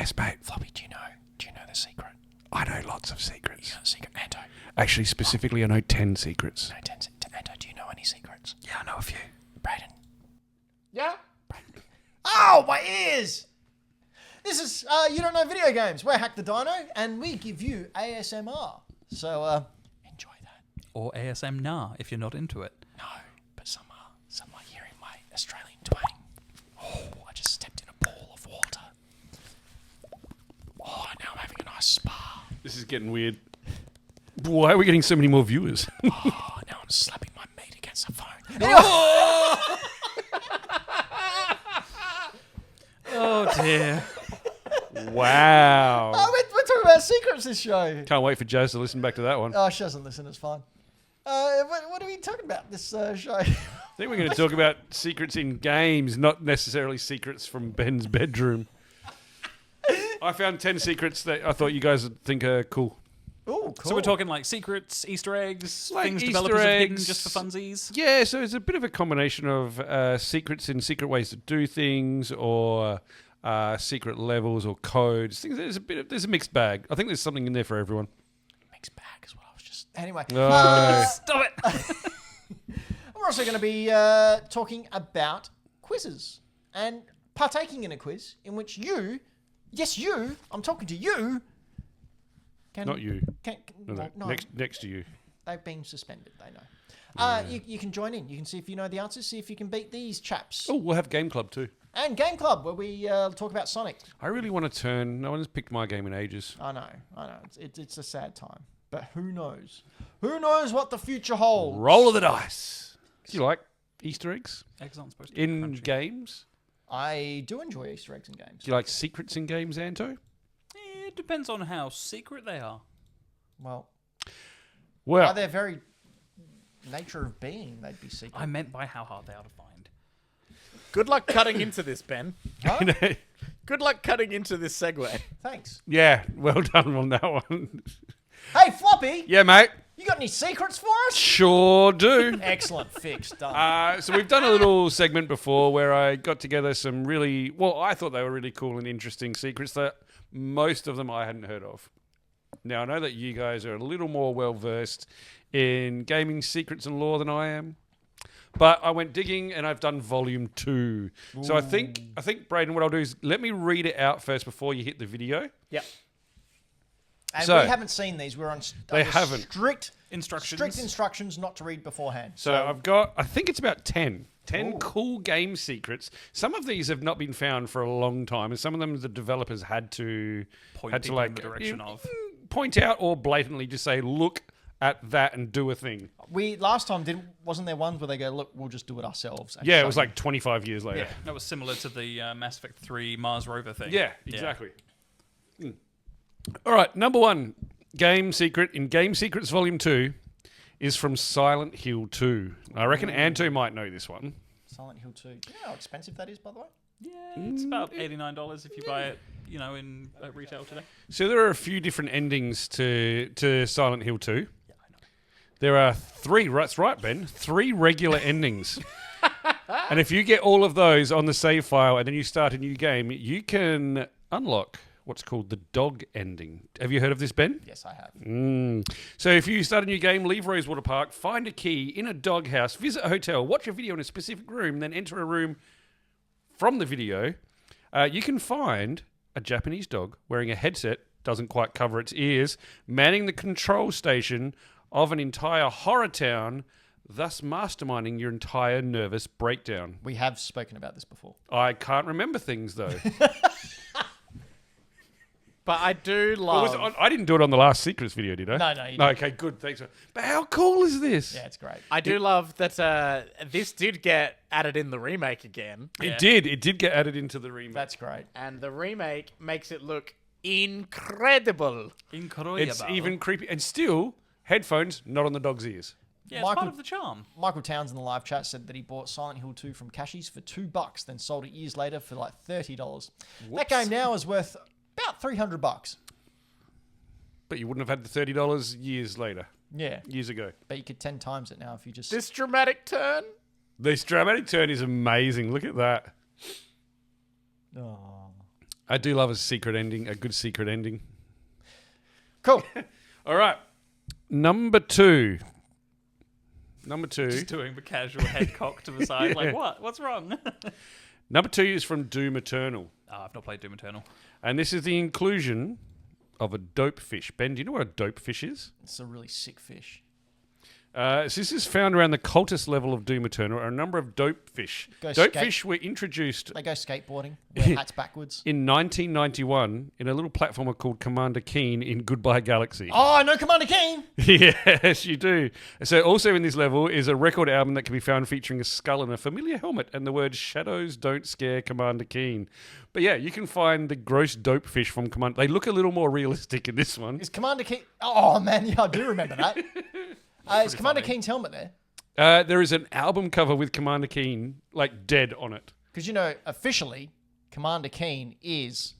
Yes, mate. Floppy, do you know the secret? I know lots of secrets. You know the secret, Anto. Actually, specifically, I know 10 secrets. No, Anto, do you know any secrets? Yeah, I know a few. Brayden. Yeah? Oh, my ears! This is You Don't Know Video Games. We're Hack the Dino, and we give you ASMR. So, enjoy that. Or ASM nah if you're not into it. No, but some are. Some like hearing my Australian twang. Oh, I just stepped in a pool of water. Oh, now I'm having a nice spa. This is getting weird. Why are we getting so many more viewers? Oh, now I'm slapping my meat against the phone. Oh dear. Wow. Oh, we're talking about secrets this show. Can't wait for Jazz to listen back to that one. Oh, she doesn't listen. It's fine. What are we talking about this show? I think we're going to talk about secrets in games, not necessarily secrets from Ben's bedroom. I found 10 secrets that I thought you guys would think are cool. Oh, cool. So we're talking like secrets, Easter eggs, Like things Easter developers have hidden eggs. just for funsies. Yeah, so it's a bit of a combination of secrets and secret ways to do things, or secret levels or codes. Things. There's a mixed bag. I think there's something in there for everyone. Mixed bag is what I was just. Anyway. No. Stop it! We're also going to be talking about quizzes and partaking in a quiz in which you, yes, you, I'm talking to you. Not you. No, Next to you. they've been suspended. They know. You can join in. You can see if you know the answers. See if you can beat these chaps. Oh, we'll have Game Club too. And Game Club, where we talk about Sonic. I really want to turn. No one's picked my game in ages. I know. It's a sad time, but who knows? Who knows what the future holds? Roll of the dice. Do you like Easter eggs Eggs aren't supposed to be in crunchy. games? I do enjoy Easter eggs in games. Do you like secrets in games, Anto? It depends on how secret they are. Well, Well, by their very nature of being, they'd be secret. I meant by how hard they are to find. Good luck cutting into this, Ben. Huh? Good luck cutting into this segue. Thanks. yeah, well done on that one. Hey, Floppy, Yeah, mate. you got any secrets for us? Sure do. Excellent, fix, done. So we've done a little segment before where I got together some really, well, I thought they were really cool and interesting secrets that most of them I hadn't heard of. Now, I know that you guys are a little more well-versed in gaming secrets and lore than I am, but I went digging and I've done volume 2. Ooh. So I think, Brayden, what I'll do is let me read it out first before you hit the video. Yep. And So- we haven't seen these. We're on They under haven't. strict Instructions. not to read beforehand. So I've got, I think it's about 10 Ooh. cool game secrets. Some of these have not been found for a long time, and some of them the developers had to Point people in the direction of. point out or blatantly just say, look at that and do a thing. We last time wasn't there ones where they go, look, we'll just do it ourselves. and Yeah, it show was you. like 25 years later. Yeah. That was similar to the Mass Effect 3 Mars rover thing. Yeah, exactly. All right, number 1 game secret in Game Secrets Volume 2 is from Silent Hill 2. I reckon Anto might know this one. Silent Hill 2. Do you know how expensive that is, by the way? Yeah, it's about $89 if you buy it, in retail today. So there are a few different endings to Silent Hill 2. Yeah, I know. There are 3, that's right, Ben, 3 regular endings. And if you get all of those on the save file and then you start a new game, you can unlock what's called the dog ending. Have you heard of this, Ben? Yes, I have. So if you start a new game, leave Rosewater Park, find a key in a doghouse, visit a hotel, watch a video in a specific room, then enter a room from the video, you can find a Japanese dog wearing a headset, doesn't quite cover its ears, manning the control station of an entire horror town, thus masterminding your entire nervous breakdown. We have spoken about this before. I can't remember things, though. But I do love... I didn't do it on the last Secrets video, did I? No, you didn't. Okay, good, thanks. But how cool is this? Yeah, it's great. I do love that this did get added in the remake again. It did get added into the remake. That's great. And the remake makes it look incredible. Incredible. It's even creepy. And still, headphones not on the dog's ears. Yeah, it's Michael- part of the charm. Michael Towns in the live chat said that he bought Silent Hill 2 from Cashies for $2, then sold it years later for like $30. That game now is worth about $300. But you wouldn't have had the $30 years later, Yeah, years ago. but you could 10 times it now if you just... This dramatic turn. This dramatic turn is amazing. Look at that. Oh. I do love a secret ending, a good secret ending. Cool. All right. Number two. Just doing the casual head cock to the side, like, what? What's wrong? Number 2 is from Doom Eternal. Oh, I've not played Doom Eternal. And this is the inclusion of a dope fish. Ben, do you know what a dope fish is? It's a really sick fish. So this is found around the cultist level of Doom Eternal. Are a number of dope fish. Fish were introduced They go skateboarding, wear hats backwards. in 1991 in a little platformer called Commander Keen in Goodbye Galaxy. Oh, I know Commander Keen! Yes, you do. So also in this level is a record album that can be found featuring a skull and a familiar helmet and the word "Shadows Don't Scare Commander Keen." But yeah, you can find the gross dope fish from Commander. They look a little more realistic in this one. Is Commander Keen... Oh, man, yeah, I do remember that. Is Commander Keen's helmet there? There is an album cover with Commander Keen, like, dead on it. Because, you know, officially, Commander Keen is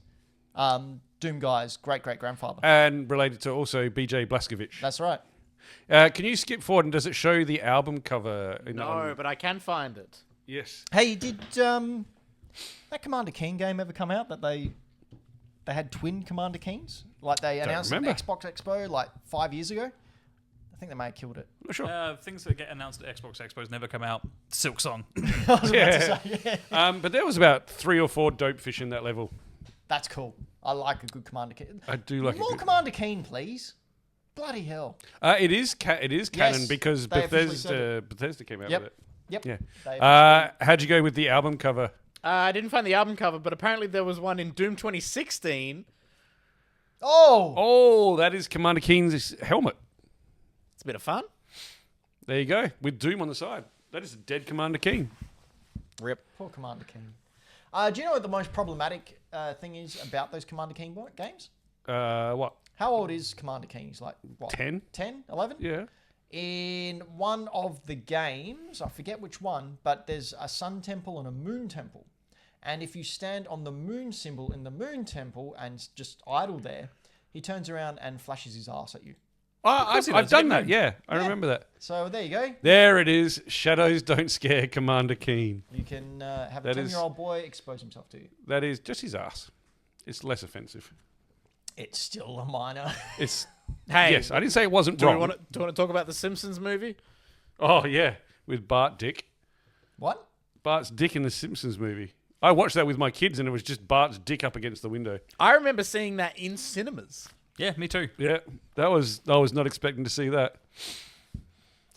Doom Guy's great-great-grandfather. And related to also BJ Blazkowicz. That's right. Can you skip forward and does it show the album cover? No, but I can find it. Yes. Hey, did that Commander Keen game ever come out that they had twin Commander Keens? Like they announced at remember. Xbox Expo like 5 years ago? I think they may have killed it. Not sure. Things that get announced at Xbox Expos never come out. Silk Song. I was about to say, yeah. But there was about 3 or 4 dope fish in that level. That's cool. I like a good Commander Keen. I do like More Commander Keen, please. Bloody hell. It is canon Yes, because they officially said Bethesda came out Yep. with it. Yep. Yeah. They- How'd you go with the album cover? I didn't find the album cover, but apparently there was one in Doom 2016. Oh! Oh, that is Commander Keen's helmet. It's a bit of fun. There you go, with Doom on the side. That is a dead Commander Keen. Rip. Poor Commander Keen. Do you know what the most problematic thing is about those Commander Keen games? What? How old is Commander Keen? He's like, what? 10? 10? 11? Yeah. In one of the games, I forget which one, but there's a sun temple and a moon temple. And if you stand on the moon symbol in the moon temple and just idle there, he turns around and flashes his ass at you. I've done that, yeah. I remember that. So there you go. There it is. Shadows don't scare Commander Keen. You can have a That is- 10-year-old boy expose himself to you. That is just his ass. It's less offensive. It's still a minor. It's Hey, yes. I didn't say it wasn't do wrong. we want to talk about the Simpsons movie? Oh yeah, with Bart Dick. What? Bart's dick in the Simpsons movie. I watched that with my kids, and it was just Bart's dick up against the window. I remember seeing that in cinemas. Yeah, me too. Yeah, I was not expecting to see that.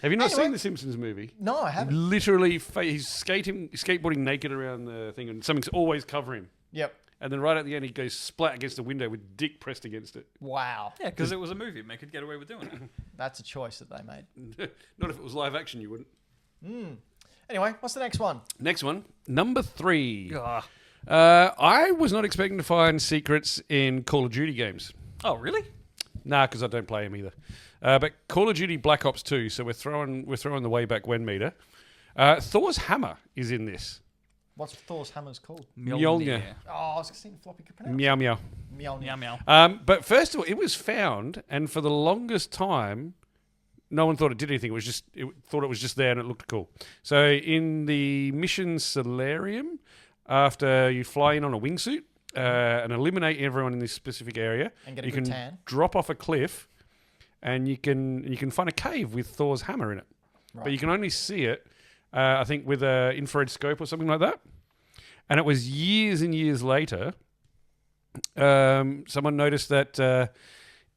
Have you not Anyway. seen the Simpsons movie? No, I haven't. Literally, he's skateboarding naked around the thing, and something's always covering him. Yep. And then right at the end, he goes splat against the window with dick pressed against it. Wow. Yeah, because it was a movie. They could get away with doing it. That's a choice that they made. Not if it was live action, you wouldn't. Anyway, what's the next one? Next one, number 3. Ugh. I was not expecting to find secrets in Call of Duty games. Oh, really? Nah, because I don't play them either. But Call of Duty Black Ops 2, so we're throwing the way back when meter. Thor's hammer is in this. What's Thor's hammer's called? Mjolnir. Oh, I was seeing Floppy could pronounce Meow meow. Mjolnir. Meow meow. But first of all, it was found, and for the longest time, no one thought it did anything. Thought it was just there, and it looked cool. So in the mission Solarium, after you fly in on a wingsuit and eliminate everyone in this specific area, And get a you good can tan. drop off a cliff, and you can find a cave with Thor's hammer in it. Right. But you can only see it, I think, with an infrared scope or something like that. And it was years and years later, someone noticed that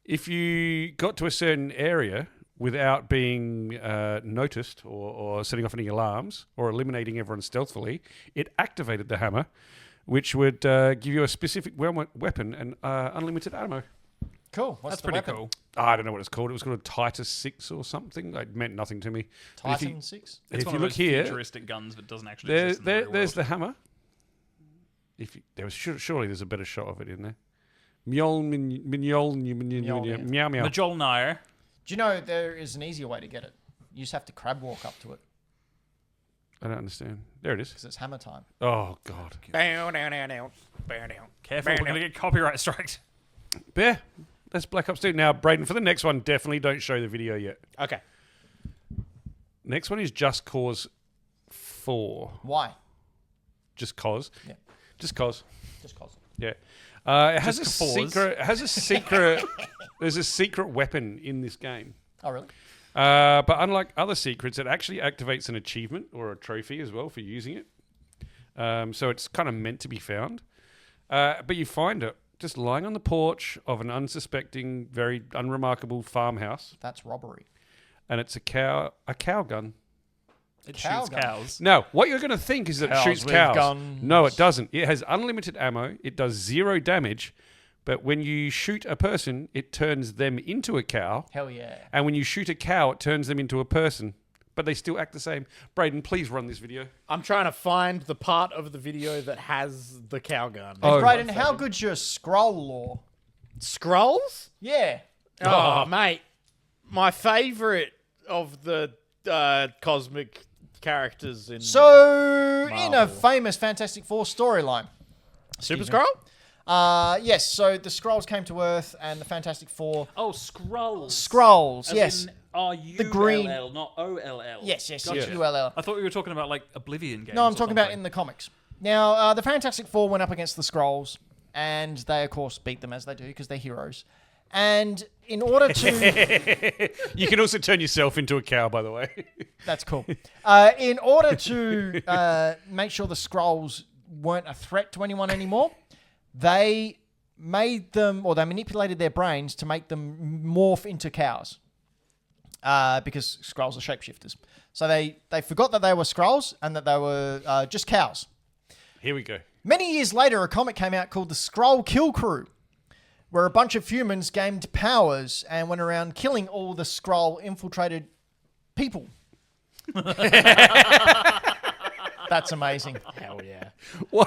if you got to a certain area without being noticed or setting off any alarms or eliminating everyone stealthily, it activated the hammer, which would give you a specific weapon and unlimited ammo. Cool. What's That's the pretty weapon? cool. I don't know what it's called. It was called a Titus 6 or something. It meant nothing to me. But if you- Titan 6? It's if one you of look those here, futuristic guns that doesn't actually exist in the real there's world. the hammer. Surely there's a better shot of it in there. Meow meow meow. Mjolnir. Do you know there is an easier way to get it? You just have to crab walk up to it I don't understand. There it is. because it's hammer time. Oh god. Bow, down, down, down. Bow, down. Careful, we're going to get copyright strikes. Yeah, that's Black Ops 2. Now, Brayden, for the next one, definitely don't show the video yet. Okay. Next one is Just Cause 4. Why? Just cause. Yeah. Just cause. Just cause. Yeah. It has a Just guffaws. secret. It has a secret. There's a secret weapon in this game. Oh, really? But unlike other secrets, it actually activates an achievement or a trophy as well for using it. So it's kind of meant to be found. But you find it just lying on the porch of an unsuspecting, very unremarkable farmhouse, That's robbery. and it's a cow gun. It Cow shoots gun. cows. No, what you're going to think is that it Cows shoots with cows. guns. No, it doesn't. It has unlimited ammo. It does 0 damage. But when you shoot a person, it turns them into a cow. Hell yeah. And when you shoot a cow, it turns them into a person. But they still act the same. Brayden, please run this video. I'm trying to find the part of the video that has the cow gun. Oh. Brayden, how good's your scroll lore? Scrolls? Yeah. Oh, mate. My favourite of the cosmic characters in So, in a Marvel. famous Fantastic Four storyline. Super excuse me. Scroll? Yes, so the Skrulls came to Earth and the Fantastic Four... Oh, scrolls. Skrulls, As yes. in R-U-L-L, The green- not O-L-L. Yes, Gotcha. ULL. I thought we were talking about like Oblivion games. No, I'm or talking about something. in the comics. Now, the Fantastic Four went up against the Skrulls, and they, of course, beat them as they do, because they're heroes. And in order to... You can also turn yourself into a cow, by the way. That's cool. In order to make sure the Skrulls weren't a threat to anyone anymore, they made them, or they manipulated their brains to make them morph into cows. Because Skrulls are shapeshifters. So they forgot that they were Skrulls and that they were just cows. Here we go. Many years later, a comic came out called The Skrull Kill Crew, where a bunch of humans gained powers and went around killing all the Skrull-infiltrated people. That's amazing. Hell yeah. Why?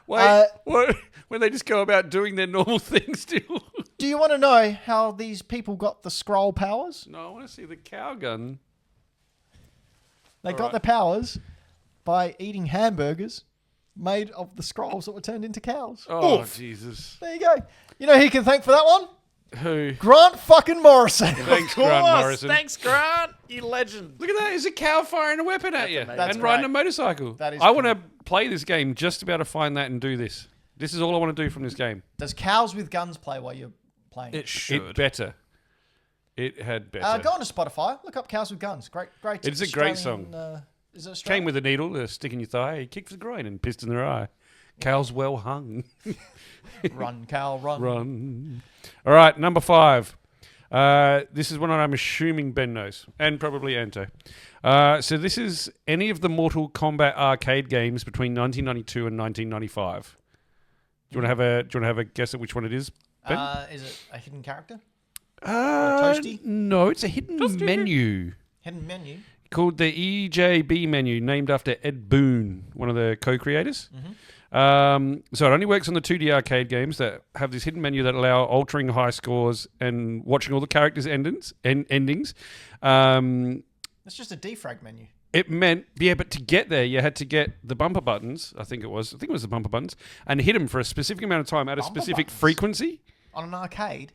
What? When they just go about doing their normal thing still? Do you want to know how these people got the Skrull powers? No, I want to see the cow gun. They got the powers by eating hamburgers made of the Skrulls that were turned into cows. Oh, Oof. Jesus. There you go. You know who you can thank for that one? Who? Grant fucking Morrison. Thanks, Grant Morrison. Thanks, Grant. You legend. Look at that. There's a cow firing a weapon at you amazing. That's and riding great. a motorcycle. That is I want cool. to play this game just to be able to find that and do this. This is all I want to do from this game. Does cows with guns play while you're playing? It should. It better. It had better. Go on to Spotify. Look up Cows with Guns. Great. It's a great Australian, song. Is it Came Australian? with a needle, a stick in your thigh, a kick for the groin, and pissed in their eye. Cows well hung. Run, cow, run. Run. All right, number 5. This is one I'm assuming Ben knows, and probably Anto. So this is any of the Mortal Kombat arcade games between 1992 and 1995. Do you want to have a guess at which one it is, Ben? Is it a hidden character? Toasty? No, it's a hidden menu Hidden menu? called the EJB menu, named after Ed Boon, one of the co-creators. So it only works on the 2D arcade games that have this hidden menu that allow altering high scores and watching all the characters' endings. It's just a defrag menu. It meant, but to get there, you had to get the bumper buttons. I think it was the bumper buttons, and hit them for a specific amount of time at a Bumper specific buttons? frequency. On an arcade?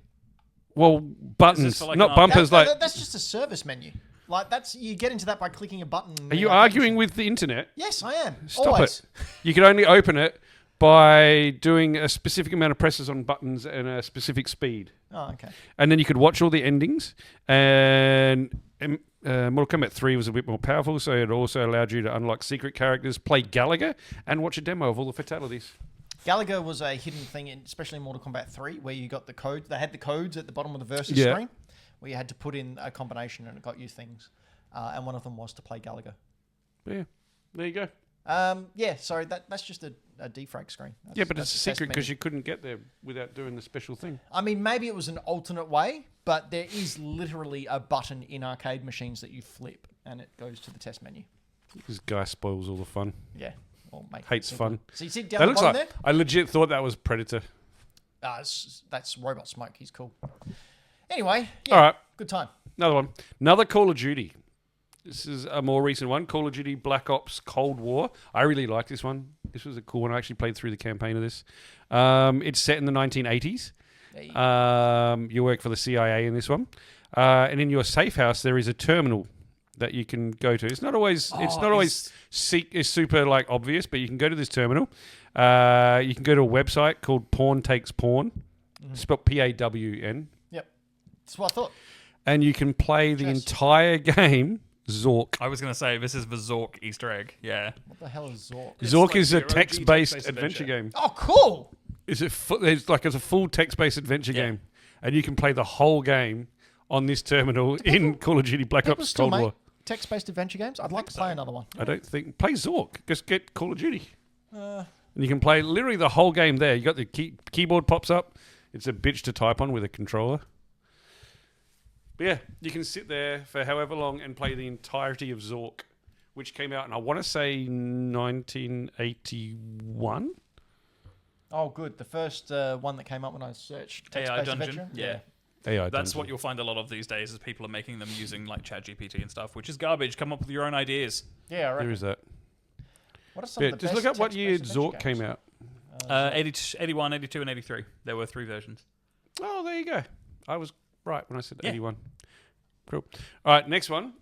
Well, buttons, for like not an bumpers. That's just a service menu. Like, you get into that by clicking a button. Are you arguing with the internet? Yes, I am. Stop Always. it. You can only open it by doing a specific amount of presses on buttons and a specific speed. Oh, okay. And then you could watch all the endings. And Mortal Kombat 3 was a bit more powerful, so it also allowed you to unlock secret characters, play Gallagher, and watch a demo of all the fatalities. Gallagher was a hidden thing, especially in Mortal Kombat 3, where you got the codes. They had the codes at the bottom of the versus Yeah. screen, where you had to put in a combination and it got you things. And one of them was to play Gallagher. But yeah, there you go. Sorry, that's just a defrag screen. Yeah, but That's it's a the test secret because menu. you couldn't get there without doing the special thing. I mean, maybe it was an alternate way, but there is literally a button in arcade machines that you flip, and it goes to the test menu. This guy spoils all the fun. Yeah. Or make Hates fun. So you see down That the looks bottom like, I legit thought that was Predator. there? That's Robot Smoke. He's cool. Anyway, yeah, All right, good time. another one. Another Call of Duty. This is a more recent one. Call of Duty Black Ops Cold War. I really like this one. This was a cool one. I actually played through the campaign of this. It's set in the 1980s. Hey. You work for the CIA in this one. And in your safe house, there is a terminal that you can go to. It's not always it's super like obvious, but you can go to this terminal. You can go to a website called Porn Takes Porn, spelled PAWN, Yep. That's what I thought. and you can play the entire game. Zork. I was going to say, this is the Zork Easter egg. Yeah. What the hell is Zork? Zork like is a your OG text-based text-based adventure game. Oh, cool. It's a full text-based adventure game, and you can play the whole game on this terminal in Call of Duty Black People Ops still Cold War. make text-based adventure games? I'd like to play another one. I don't think play Zork. Just get Call of Duty, and you can play literally the whole game there. You got the keyboard pops up. It's a bitch to type on with a controller. But yeah, you can sit there for however long and play the entirety of Zork, which came out in, I want to say, 1981. Oh, good. The first one that came up when I searched AI text-based Dungeon. adventure. Yeah. AI That's Dungeon. what you'll find a lot of these days is people are making them using like ChatGPT and stuff, which is garbage. Come up with your own ideas. Yeah, I reckon. There is that. What are some Yeah, of the just best look up what year text-based adventure Zork games? came out. 81, 82, and 83. There were 3 versions. Oh, there you go. I was right when I said Yeah. 81. Cool. All right, next one.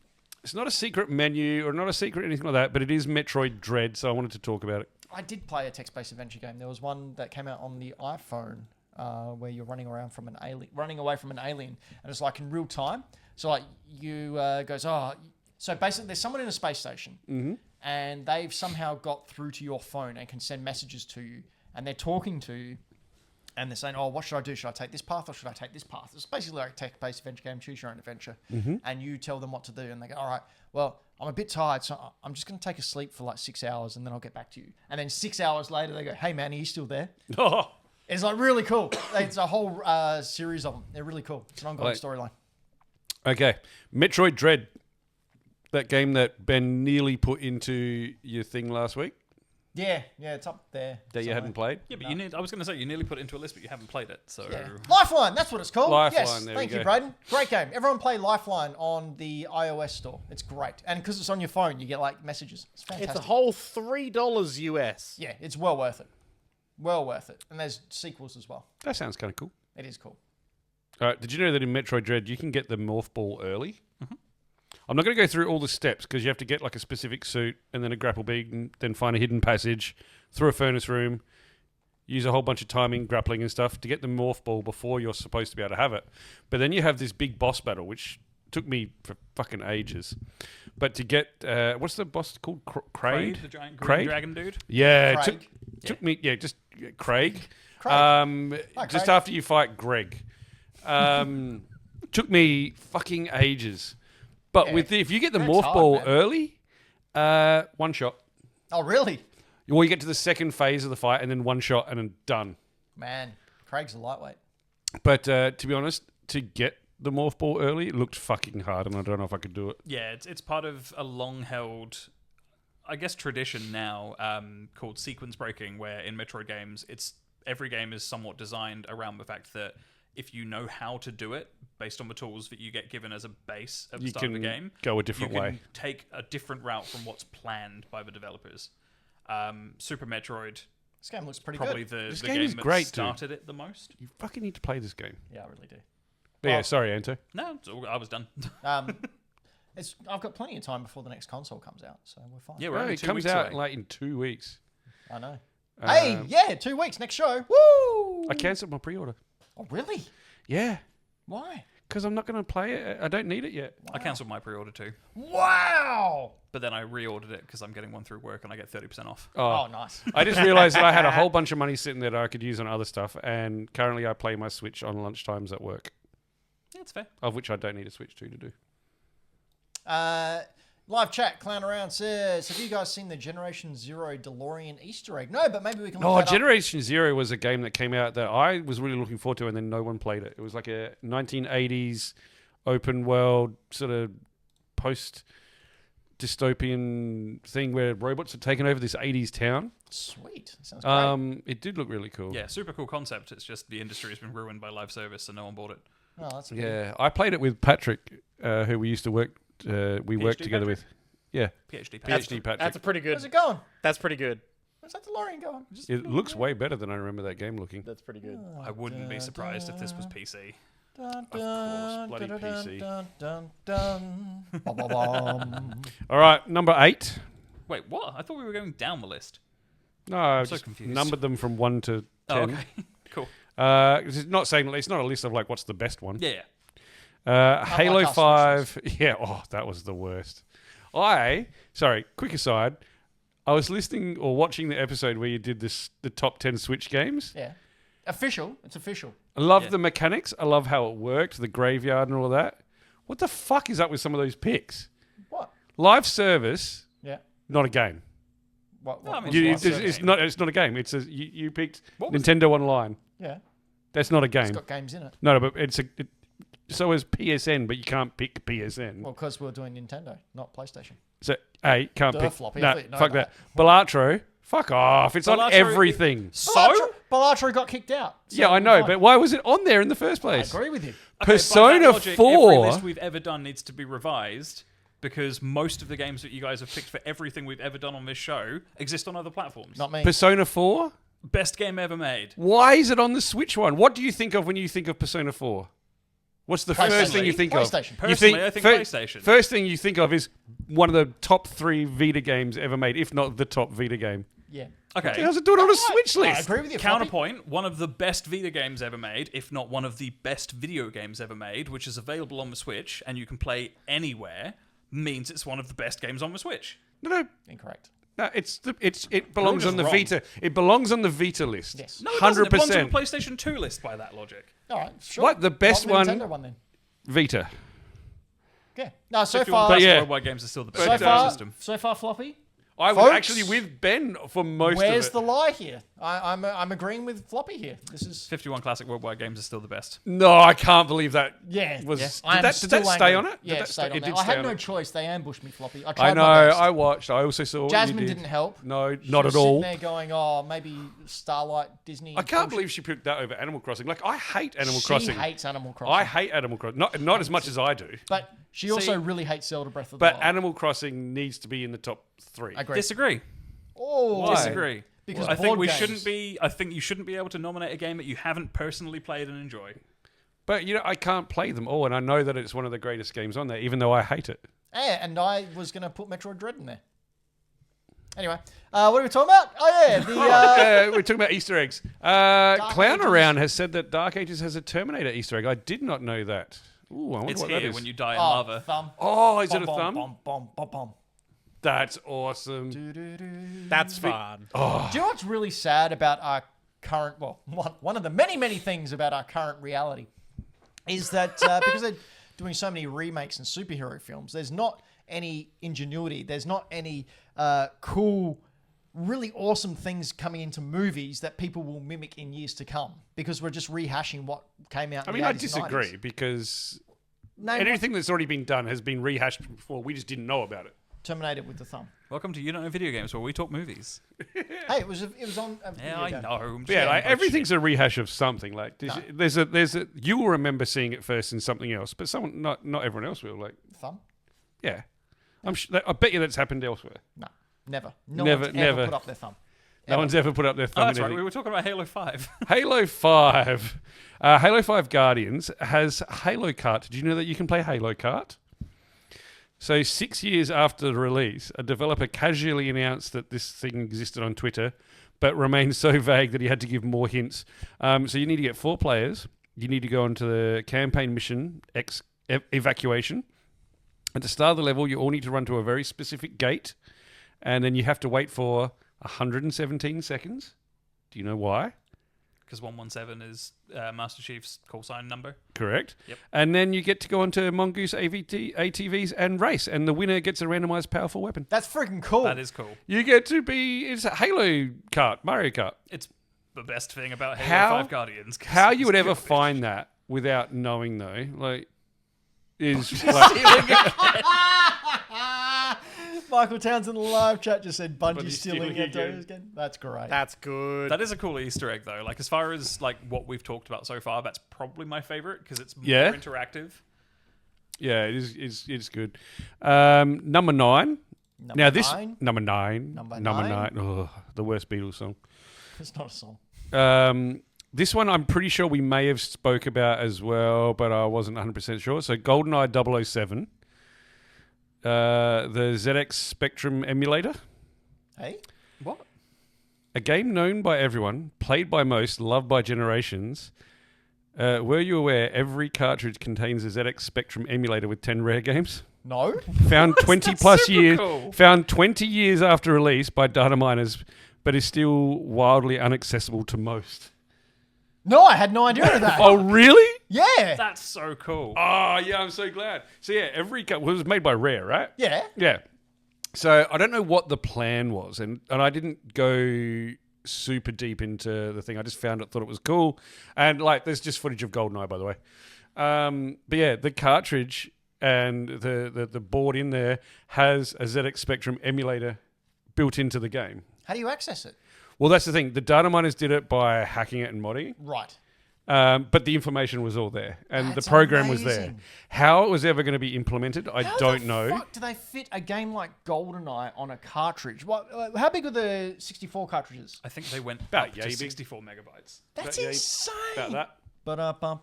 It's not a secret menu or not a secret anything like that, but it is Metroid Dread, so I wanted to talk about it. I did play a text-based adventure game. There was one that came out on the iPhone where you're running away from an alien, and it's like in real time. So like you so basically there's someone in a space station, and they've somehow got through to your phone and can send messages to you, and they're talking to you. And they're saying, oh, what should I do? Should I take this path or should I take this path? It's basically like a text-based adventure game, choose your own adventure. And you tell them what to do. And they go, all right, well, I'm a bit tired, so I'm just going to take a sleep for like 6 hours and then I'll get back to you. And then 6 hours later, they go, hey, man, are you still there? Oh, It's like really cool. It's a whole series of them. They're really cool. It's an ongoing storyline. okay. Metroid Dread, that game that Ben nearly put into your thing last week Yeah, it's up there. that you hadn't played. Yeah, but I was going to say, you nearly put it into a list, but you haven't played it. So Yeah. Lifeline, that's what it's called. Lifeline, yes, there thank we you, go. Brayden. Great game. Everyone play Lifeline on the iOS store. It's great. And because it's on your phone, you get like messages. It's fantastic. It's a whole $3 US. Yeah, it's well worth it. Well worth it. And there's sequels as well. That sounds kind of cool. It is cool. All right, did you know that in Metroid Dread, you can get the morph ball early? I'm not going to go through all the steps because you have to get like a specific suit and then a grapple bead and then find a hidden passage through a furnace room, use a whole bunch of timing, grappling and stuff to get the morph ball before you're supposed to be able to have it. But then you have this big boss battle, which took me for fucking ages. But to get, what's the boss called? Craig? the giant green Craig? dragon dude. Yeah, Craig. took me, just Craig. Craig. Just Craig. after you fight Greg. Took me fucking ages. But Yeah, if you get the Greg's morph hard, ball man. early, one shot. Oh, really? Or you get to the second phase of the fight and then one shot and then done. Man, Craig's a lightweight. But to be honest, to get the morph ball early, it looked fucking hard and I don't know if I could do it. Yeah, it's part of a long-held, I guess, tradition now called sequence breaking, where in Metroid games, every game is somewhat designed around the fact that if you know how to do it, based on the tools that you get given as a base at the You start of the can game, go a different you can way. take a different route from what's planned by the developers. Super Metroid, This game looks pretty probably good. This the game game is that great, dude. started it the most. You fucking need to play this game. Yeah, I really do. But yeah, Well- sorry, Anto. No, I was done. I've got plenty of time before the next console comes out, so we're fine. Yeah, we're No, only it 2 comes weeks out away. like in 2 weeks. I know. Hey, yeah, 2 weeks, next show. Woo! I cancelled my pre-order. Oh, really? Yeah, Why? because I'm not going to play it. I don't need it yet. I cancelled my pre-order too, Wow! but then I reordered it because I'm getting one through work and I get 30% off. Oh, nice. I just realised that I had a whole bunch of money sitting there that I could use on other stuff, and currently I play my Switch on lunchtimes at work, Yeah, it's fair. of which I don't need a Switch 2 to do. Live chat, Clown Around says, have you guys seen the Generation Zero DeLorean Easter egg? No, but maybe we can look Oh, that up. Generation Zero was a game that came out that I was really looking forward to, and then no one played it. It was like a 1980s open world sort of post dystopian thing where robots had taken over this 80s town. Sweet. Sounds great. It did look really cool. Yeah, super cool concept. It's just the industry has been ruined by live service, so no one bought it. Oh, that's Yeah, I played it with Patrick, who we used to work. We worked together Patrick? with. Yeah, PhD. PhD Patrick. That's a pretty good. How's it going? That's pretty good. Where's that DeLorean going? It looks way better than I remember that game looking. That's pretty good. I wouldn't be surprised if this was PC. Dun, course, bloody dun, PC. dun, dun, dun. Bum, bum, bum. All right, number 8. Wait, what? I thought we were going down the list. No, I so just confused. numbered them from 1 to 10. Oh, okay. Cool. It's not saying it's not a list of like what's the best one. Yeah. Halo like our 5. Yeah, oh, that was the worst. Sorry, quick aside. I was listening or watching the episode where you did the top 10 Switch games. Yeah. Official. It's official. I love the mechanics. I love how it worked, the graveyard and all of that. What the fuck is up with some of those picks? What? Live service, Yeah. not a game. What? No, I mean, You- Live it's service. not a game. It's you picked What was Nintendo Online. Yeah. That's not a It's game. got games in it. No, but so is PSN, but you can't pick PSN. Well, because we're doing Nintendo, not PlayStation. So can't Duh, pick. Floppy, I No, thought you'd know fuck that. that. Balatro, fuck off. It's on Balatro- everything. Balatro got kicked out. So Yeah, I know, fine. but why was it on there in the first I place? agree with you. Okay, by that Persona logic, 4. Every list we've ever done needs to be revised because most of the games that you guys have picked for everything we've ever done on this show exist on other platforms. Not me. Persona 4? Best game ever made. Why is it on the Switch one? What do you think of when you think of Persona 4? What's the first thing you think of? PlayStation. You Personally, I think PlayStation. First thing you think of is one of the top 3 Vita games ever made, if not the top Vita game. Yeah. Okay. How's it doing on a Switch I list? agree with you. Floppy. Counterpoint, one of the best Vita games ever made, if not one of the best video games ever made, which is available on the Switch and you can play anywhere, means it's one of the best games on the Switch. No, Incorrect. it belongs just on the wrong. Vita. It belongs on the Vita list. Yes. No, it doesn't. It belongs on 100%. the PlayStation 2 list by that logic. All right. Sure. What, the best Not the one- Nintendo one then. Vita. Yeah. No. So 51 far. But yeah. worldwide games are still the best So game far. system. So far, Floppy. I was Folks, actually with Ben for most Where's of the it. lie here? I'm agreeing with Floppy here. This is 51 classic worldwide games are still the best. No, I can't believe that. yeah. Was I am did that still stay angry. on it? Yeah, Did it that stayed on it there. did I stay had on no it. choice. They ambushed me, Floppy. I I tried know. my best. I watched. I also saw. what you Jasmine did. didn't help. No, She not was at all. Sitting there going, oh, maybe Starlight, Disney. I can't believe she picked that over Animal Crossing. Like I hate Animal she Crossing. hates Animal Crossing. I hate Animal Crossing. Not as much as I do. But she also really hates Zelda Breath of the But Wild. Animal Crossing needs to be in the top 3. I agree. Disagree. Oh, Why? Disagree. Because I think board we games. shouldn't be. I think you shouldn't be able to nominate a game that you haven't personally played and enjoy. But I can't play them all, and I know that it's one of the greatest games on there, even though I hate it. Yeah, and I was going to put Metroid Dread in there. Anyway, what are we talking about? Oh, yeah. We're talking about Easter eggs. Clown Ages. Around has said that Dark Ages has a Terminator Easter egg. I did not know that. Ooh, I wonder It's what that here is. when you die in Oh, lava. thumb. Oh, is it a Bom, thumb? bom, bom, bom, bom. That's awesome. That's fun. Do you know what's really sad about our current, well, one of the many, many things about our current reality is that because they're doing so many remakes and superhero films, there's not any ingenuity. There's not any cool, really awesome things coming into movies that people will mimic in years to come because we're just rehashing what came out in the 80s I and disagree 90s. because Name anything that's already been done has been rehashed before. We just didn't know about it. Terminator with the thumb. Welcome to You Don't Know Video Games, where we talk movies. Hey, it was on a Yeah, I video game. know. I'm just Yeah, saying like, about everything's shit. a rehash of something. Like there's a you will remember seeing it first in something else, but someone not everyone else will. Like Thumb? yeah, I bet you that's happened elsewhere. No, never. No Never, one's never. ever put up their thumb. No one's ever put up their Oh, thumb that's in right. anything. We were talking about Halo 5. Halo 5. Halo 5 Guardians has Halo Kart. Did you know that you can play Halo Kart? So 6 years after the release, a developer casually announced that this thing existed on Twitter, but remained so vague that he had to give more hints. So you need to get 4 players. You need to go onto the campaign mission evacuation. At the start of the level, you all need to run to a very specific gate, and then you have to wait for 117 seconds. Do you know why? Because 117 is Master Chief's call sign number. Correct. Yep. And then you get to go onto Mongoose ATVs and race, and the winner gets a randomized powerful weapon. That's freaking cool. That is cool. You get to be... It's a Halo Kart, Mario Kart. It's the best thing about Halo How- 5 Guardians. 'cause How you it's would ever good. find that without knowing, though, like, is... like, Michael Townsend in the live chat just said Bungie Bungie stealing stealing Antonio's again. That's great. That's good. That is a cool Easter egg, though. Like, as far as like what we've talked about so far, that's probably my favorite because it's more Yeah. interactive. yeah, it is. It's good. Number 9. Number Now, this... 9? Number 9. Number Number 9? 9. Oh, the worst Beatles song. It's not a song. This one I'm pretty sure we may have spoke about as well, but I wasn't 100% sure. So GoldenEye 007, the ZX Spectrum emulator, Hey? What? a game known by everyone, played by most, loved by generations. Were you aware every cartridge contains a ZX Spectrum emulator with 10 rare games? No? Found 20 That's plus super years, cool. found 20 years after release by data miners, but is still wildly inaccessible to most. No, I had no idea of that. Oh, really? Yeah. That's so cool. Oh, yeah, I'm so glad. So, yeah, it was made by Rare, right? Yeah. Yeah. So, I don't know what the plan was, and I didn't go super deep into the thing. I just found it, thought it was cool. And, like, there's just footage of GoldenEye, by the way. But, yeah, the cartridge and the board in there has a ZX Spectrum emulator built into the game. How do you access it? Well, that's the thing. The data miners did it by hacking it and modding. Right. But the information was all there, and That's the program was there. amazing. How it was ever going to be implemented, I don't know. How the fuck do they fit a game like GoldenEye on a cartridge? How big were the 64 cartridges? I think they went About up to yay big. 64 megabytes. That's yeah, insane. About that.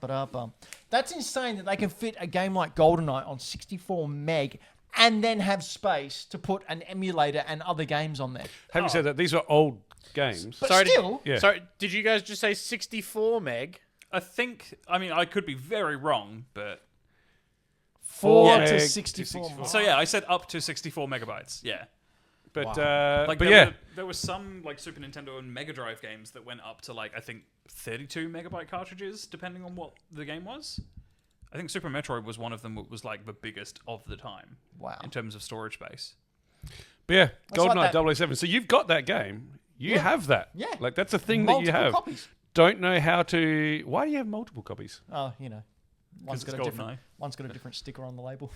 Ba-da-bum. That's insane that they can fit a game like GoldenEye on 64 meg and then have space to put an emulator and other games on there. Having said that, these are old games. But Sorry, still, Yeah. So, did you guys just say 64 meg? I mean, I could be very wrong, but 4 meg to to 64 meg. so yeah, I said up to 64 megabytes. Yeah. But, Like but there yeah. there was some like Super Nintendo and Mega Drive games that went up to like I think 32 megabyte cartridges, depending on what the game was. I think Super Metroid was one of them. That was like the biggest of the time. Wow. In terms of storage space. But yeah, That's like GoldenEye 007. So you've got that game. You Yeah. have that. Yeah. Like, that's a thing that you Multiple have. copies. Don't know how to... Why do you have multiple copies? Oh, you know. One's it's got a GoldenEye. different sticker on the label.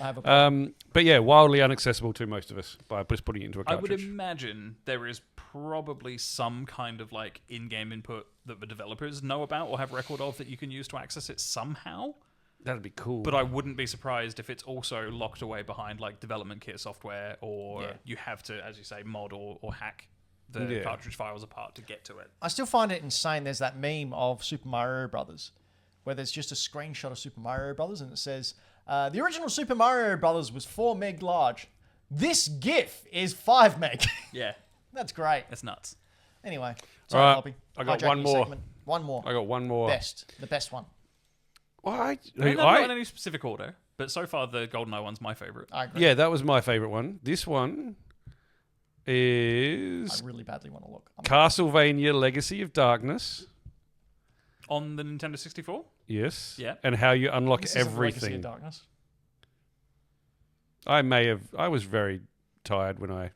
I have a But yeah, wildly inaccessible to most of us by just putting it into a I would cartridge. imagine there is probably some kind of like in-game input that the developers know about or have record of that you can use to access it somehow. That'd be cool. But I wouldn't be surprised if it's also locked away behind like development kit software, or Yeah. you have to, as you say, mod or hack the Yeah. cartridge files apart to get to it. I still find it insane. There's that meme of Super Mario Brothers, where there's just a screenshot of Super Mario Brothers, and it says, "The original Super Mario Brothers was 4 meg large. This GIF is 5 meg." Yeah, That's great. it's nuts. Anyway, All sorry, right, Floppy. I got Hijacking one your more. segment. One more. I got one more. The best one. Why? I don't know in any specific order, but so far the GoldenEye one's my favorite. I agree. Yeah, that was my favorite one. This one is I really badly want to look. Castlevania Legacy of Darkness. On the Nintendo 64? Yes. Yeah. And how you unlock This is a Legacy everything. of Darkness. I was very tired when I...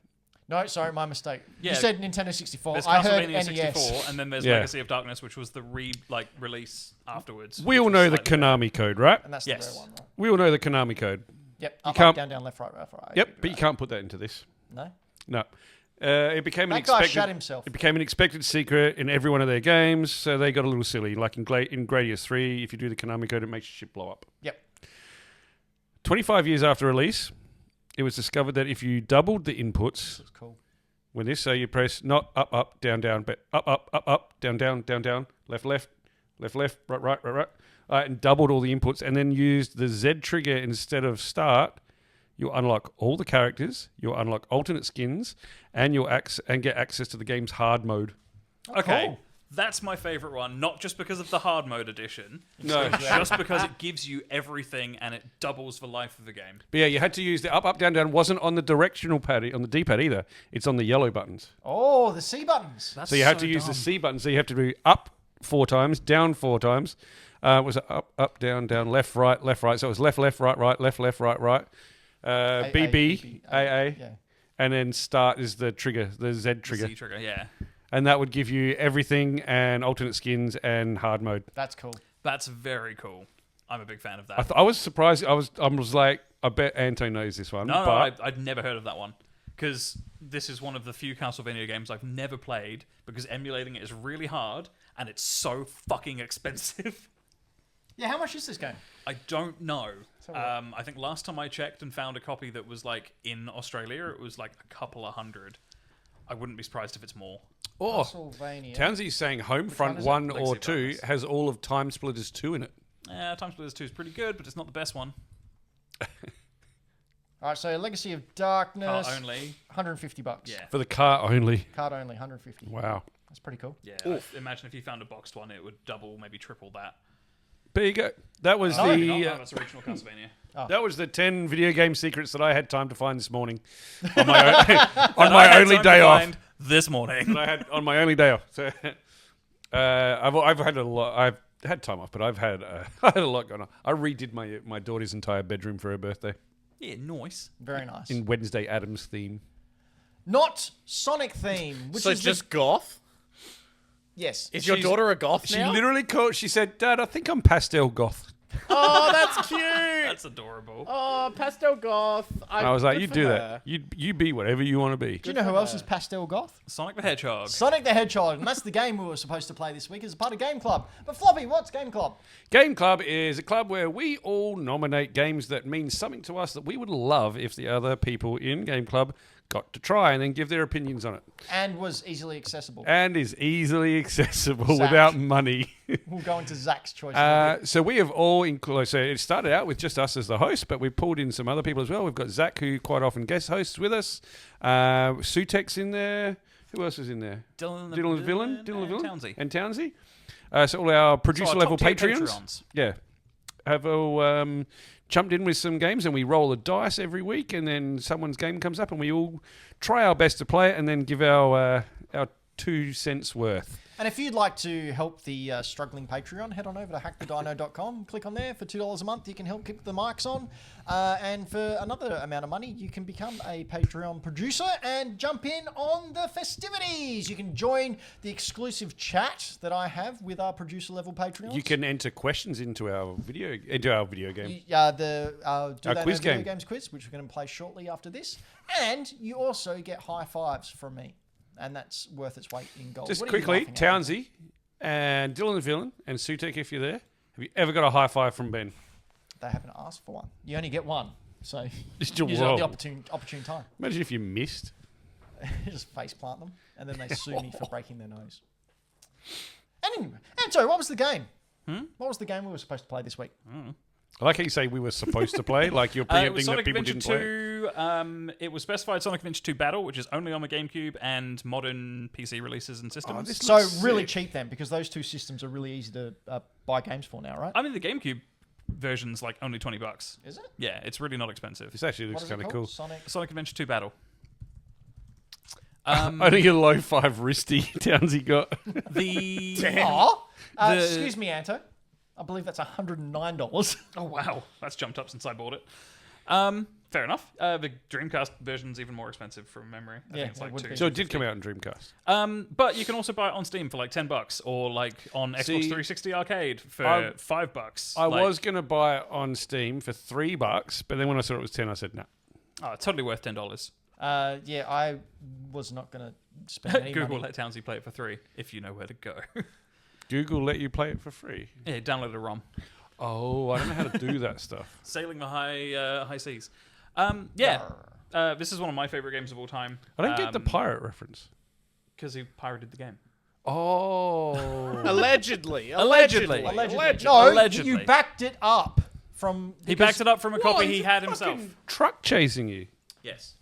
No, sorry, my mistake. Yeah. You said Nintendo 64. There's I heard Castlevania NES. 64, and then there's Yeah. Legacy of Darkness, which was the release afterwards. We which all was know the slightly better. Konami code, right? And that's Yes. the rare one, right? We all know the Konami code. Yep. You Up, can't- up, down, down, left, right, left, right. Yep, but you can't put that into this. No? No. It became an That guy expected... shot himself. It became an expected secret in every one of their games, so they got a little silly. Like in Gradius 3, if you do the Konami code, it makes your shit blow up. Yep. 25 years after release, it was discovered that if you doubled the inputs That's cool. with this, so you press not up, up, down, down, but up, down, down, down, down, left, left, left, left, right, and doubled all the inputs, and then used the Z trigger instead of start, you'll unlock all the characters, you'll unlock alternate skins, and you'll get access to the game's hard mode. Okay, Cool. that's my favorite one. Not just because of the hard mode edition, No. just because it gives you everything and it doubles the life of the game. But yeah, you had to use the up, down, down. Wasn't on the directional pad, on the D-pad either. It's on the yellow buttons. Oh, the C buttons. That's So you have to use the C button. So you have to do up 4 times, down 4 times. Was it up, down, left, right. So it was left, right, left, right. BB, AA, Yeah. and then start is the trigger, the Z trigger. Z trigger, yeah. And that would give you everything and alternate skins and hard mode. That's cool. That's very cool. I'm a big fan of that. I was surprised. I was like, I bet Anto knows this one. No, but I'd never heard of that one. Because this is one of the few Castlevania games I've never played, because emulating it is really hard, and it's so fucking expensive. Yeah, how much is this game? I don't know. have a I think last time I checked and found a copy that was like in Australia, it was like a couple of hundred. I wouldn't be surprised if it's more. Oh, Castlevania. Townsy's saying one Homefront is it? 1 or Legacy of 2 Darkness. has all of Time Splitters 2 in it. Time Splitters 2 is pretty good, but it's not the best one. All right, so Legacy of Darkness, Only. $150. Yeah. For the car only. Card only, 150. Wow. That's pretty cool. Yeah. Imagine if you found a boxed one, it would double, maybe triple that. There you go. That was No, the That's original Castlevania. that was the 10 video game secrets that I had time to find this morning on my, on I my had only time day to off. find this morning. That I had on my only day off. So, I've had a lot. I've had time off, but I've had I had a lot going on. I redid my daughter's entire bedroom for her birthday Yeah, nice. Very nice. in Wednesday Addams theme. Not Sonic theme, which So is it's just goth? yes. Is your She's- daughter a goth She now? literally called. She said, "Dad, I think I'm pastel goth." Oh, that's cute. That's adorable. Oh, pastel goth. I was like, good "You for do her. that. You be whatever you want to be." Do you know who else is pastel goth? Sonic the Hedgehog. Sonic the Hedgehog, and that's the game we were supposed to play this week as a part of Game Club. But Floppy, what's Game Club? Game Club is a club where we all nominate games that mean something to us that we would love if the other people in Game Club got to try and then give their opinions on it. And was easily accessible. And is easily accessible Zach. without money. We'll go into Zach's choice. So we have all included. So it started out with just us as the host, but we pulled in some other people as well. We've got Zach, who quite often guest hosts with us. Sutek's in there. Who else is in there? Dylan the Villain, Townsy. and Townsy. So all our producer level top-tier Patreons, yeah, have all jumped in with some games, and we roll a dice every week, and then someone's game comes up, and we all try our best to play it, and then give our 2 cents worth. And if you'd like to help the struggling Patreon, head on over to hackthedino.com. Click on there. For $2 a month, you can help keep the mics on. And for another amount of money, you can become a Patreon producer and jump in on the festivities. You can join the exclusive chat that I have with our producer level Patreons. You can enter questions into our video game. Do They Our Know quiz Video game. Games quiz, which we're going to play shortly after this. And you also get high fives from me. And that's worth its weight in gold. Just What are you quickly, laughing at? Townsy and Dylan the Villain and Sutek, if you're there, have you ever got a high five from Ben? They haven't asked for one. You only get one. So Just a use it at the roll. opportune time. Imagine if you missed. Just face plant them, and then they sue me for breaking their nose. Anyway, Anto, what was the game? What was the game we were supposed to play this week? I like how you say we were supposed to play, like you're It preempting was that Sonic people Adventure didn't play. 2. It was specified Sonic Adventure 2 Battle, which is only on the GameCube and modern PC releases and systems. this So looks really sick. cheap then, because those two systems are really easy to buy games for now, right? I mean, the GameCube version's like only $20. Is it? Yeah, it's really not expensive. This actually What looks is it kind of called? cool. Sonic. Adventure 2 Battle. Only a low 5 wristy Townsy got. The Oh, The- excuse me, Anto. I believe that's $109. Oh wow, that's jumped up since I bought it. Fair enough. The Dreamcast version's even more expensive from memory. I Yeah, think it's it like would be. So it did come out in Dreamcast. But you can also buy it on Steam for like $10, or like on Xbox See, 360 Arcade for I- $5. I Like, was going to buy it on Steam for $3, but then when I saw it was 10, I said no. totally worth $10. Yeah, I was not going to spend any Google money. let Townsy play it for $3 if you know where to go. Google let you play it for free. Yeah, download a ROM. Oh, I don't know how to do that stuff. Sailing the high seas. This is one of my favorite games of all time. I don't get the pirate reference. because he pirated the game. Oh. Allegedly. Allegedly. No, Allegedly. you backed it up from... He backed it up from a copy he he's had fucking himself. Truck chasing you. Yes.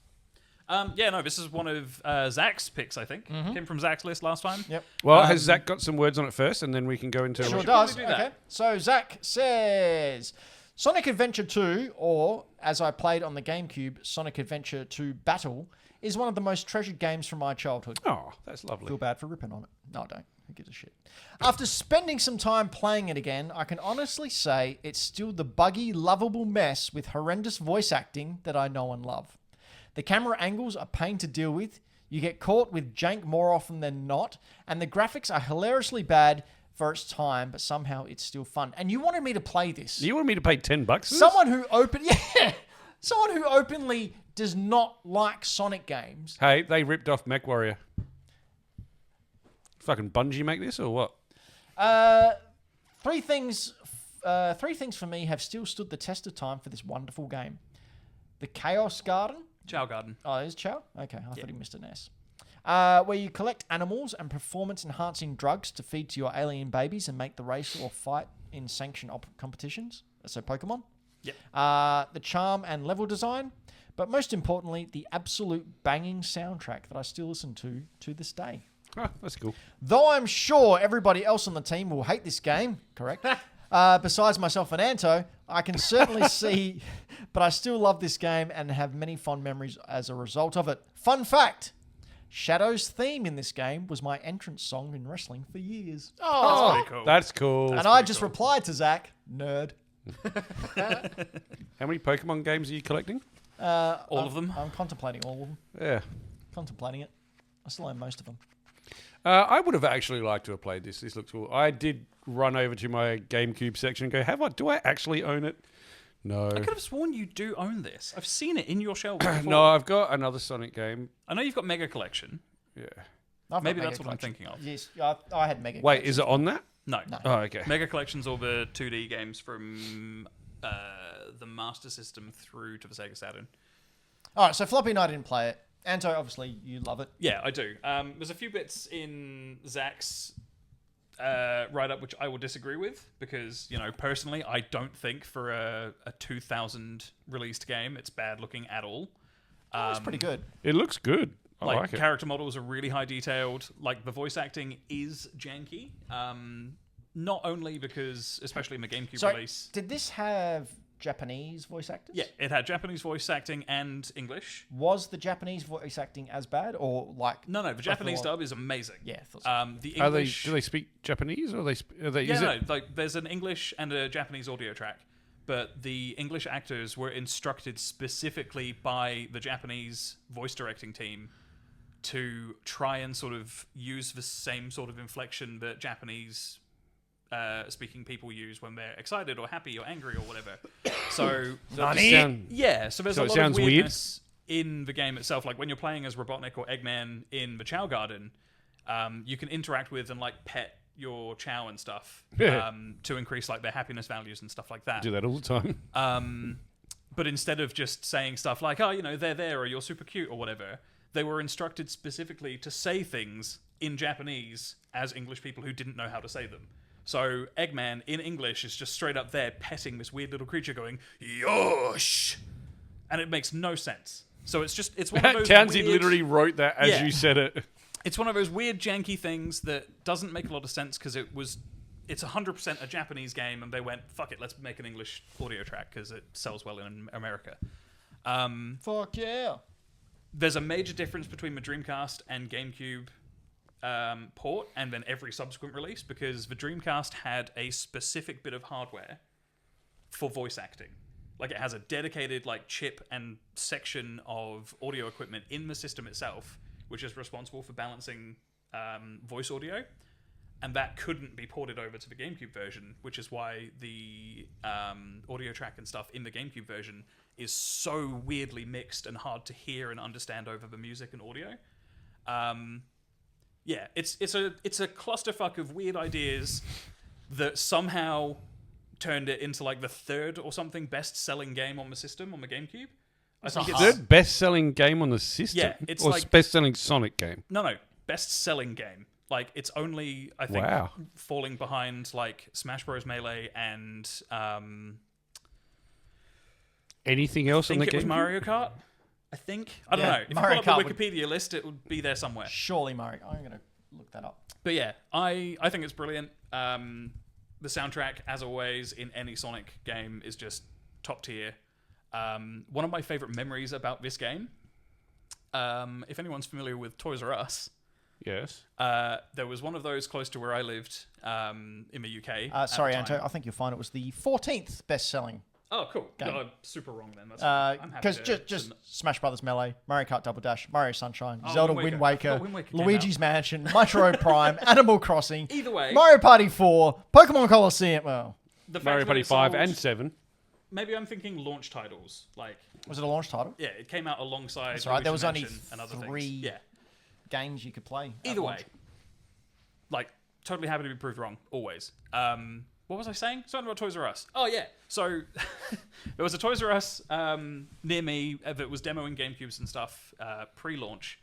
This is one of Zach's picks, I think. Came from Zach's list last time. Yep. Well, has Zach got some words on it first, and then we can go into Sure what- does. do that. Okay. So Zach says, Sonic Adventure 2, or as I played on the GameCube, Sonic Adventure 2 Battle, is one of the most treasured games from my childhood. Oh, that's lovely. Feel bad for ripping on it. No, I don't. Who gives a shit? After spending some time playing it again, I can honestly say it's still the buggy, lovable mess with horrendous voice acting that I know and love. The camera angles are pain to deal with. You get caught with jank more often than not, and the graphics are hilariously bad for its time, but somehow it's still fun. And you wanted me to play this. You want me to pay $10 for this? Someone who someone who openly does not like Sonic games. Hey, they ripped off MechWarrior. Fucking Bungie make this or what? Three things for me have still stood the test of time for this wonderful game. The Chaos Garden. Chow Garden. Oh, is Chow? Okay, I thought he missed an S. where you collect animals and performance-enhancing drugs to feed to your alien babies and make the race or fight in sanctioned competitions. So Pokemon. Yep. The charm and level design, but most importantly, the absolute banging soundtrack that I still listen to this day. Oh, that's cool. Though I'm sure everybody else on the team will hate this game, correct? Besides myself and Anto, I can certainly see, but I still love this game and have many fond memories as a result of it. Fun fact, Shadow's theme in this game was my entrance song in wrestling for years. That's pretty cool. That's cool. And I just replied to Zach, nerd. How many Pokemon games are you collecting? All of them? I'm contemplating all of them. Yeah. Contemplating it. I still own most of them. I would have actually liked to have played this. This looks cool. I did run over to my GameCube section and go, do I actually own it? No. I could have sworn you do own this. I've seen it in your shelves before. No, I've got another Sonic game. I know you've got Mega Collection. Yeah. I've got Maybe Mega that's what I'm Collection. thinking of. Yes, I had Mega Wait, Collection. is it on that? No. Oh, okay. Mega Collection's all the 2D games from the Master System through to the Sega Saturn. All right, so Floppy and I didn't play it. Anto, obviously, you love it. Yeah, I do. There's a few bits in Zach's write-up which I will disagree with because, personally, I don't think for a 2000 released game it's bad looking at all. It's pretty good. It looks good. I like it. Character models are really high detailed. Like the voice acting is janky. Not only because, especially in the GameCube So, release. did this have Japanese voice actors? Yeah, it had Japanese voice acting and English. Was the Japanese voice acting as bad, or like? No, the Japanese dub is amazing. Yeah, I thought so. The English. Do they speak Japanese or There's an English and a Japanese audio track, but the English actors were instructed specifically by the Japanese voice directing team to try and sort of use the same sort of inflection that Japanese speaking people use when they're excited or happy or angry or whatever. So so there's a lot of weirdness in the game itself. Like when you're playing as Robotnik or Eggman in the Chow Garden, you can interact with and like pet your Chow and stuff to increase like their happiness values and stuff like that. do that all the time. But instead of just saying stuff like, they're there or you're super cute or whatever, they were instructed specifically to say things in Japanese as English people who didn't know how to say them. So Eggman in English is just straight up there petting this weird little creature going, Yosh! And it makes no sense. So it's one of those Townsend weird, literally wrote that as you said it. It's one of those weird janky things that doesn't make a lot of sense because it's 100% a Japanese game and they went, fuck it, let's make an English audio track because it sells well in America. Fuck yeah. There's a major difference between the Dreamcast and GameCube port and then every subsequent release because the Dreamcast had a specific bit of hardware for voice acting. Like it has a dedicated like chip and section of audio equipment in the system itself, which is responsible for balancing voice audio, and that couldn't be ported over to the GameCube version, which is why the audio track and stuff in the GameCube version is so weirdly mixed and hard to hear and understand over the music and audio. Yeah, it's a clusterfuck of weird ideas that somehow turned it into like the third or something best-selling game on the system on the GameCube. I think it's Third best-selling game on the system? Yeah, it's or like best-selling Sonic game? No, best-selling game. Like it's only I think falling behind like Smash Bros. Melee and anything else on the game? I think it was GameCube? Mario Kart. I think I don't know. If Mario you pull up Kart the Wikipedia list, it would be there somewhere. Surely Mario. I'm gonna look that up. But yeah, I think it's brilliant. The soundtrack, as always, in any Sonic game is just top tier. One of my favorite memories about this game, if anyone's familiar with Toys R Us, yes, there was one of those close to where I lived in the UK. Sorry, Anto. I think you'll find it was the 14th best-selling. Oh, cool. Game. No, I'm super wrong then. That's fine. I'm happy Because just Smash Brothers Melee, Mario Kart Double Dash, Mario Sunshine, Oh, Zelda Wind Wind Waker. I Waker, forgot Wind Waker came Luigi's Mansion, Metroid Prime, Animal Crossing, Either way, Mario Party 4, Pokemon Colosseum. Well, the fact Mario that Party it 5 sold- and 7. Maybe I'm thinking launch titles. Like, was it a launch title? yeah, it came out alongside. That's right. There was Luigi's only Mansion and other 3 things. Yeah. games you could play. at Either way, launch. like, totally happy to be proved wrong. Always. What was I saying? Something about Toys R Us. Oh, yeah. So, there was a Toys R Us near me that was demoing GameCubes and stuff pre-launch.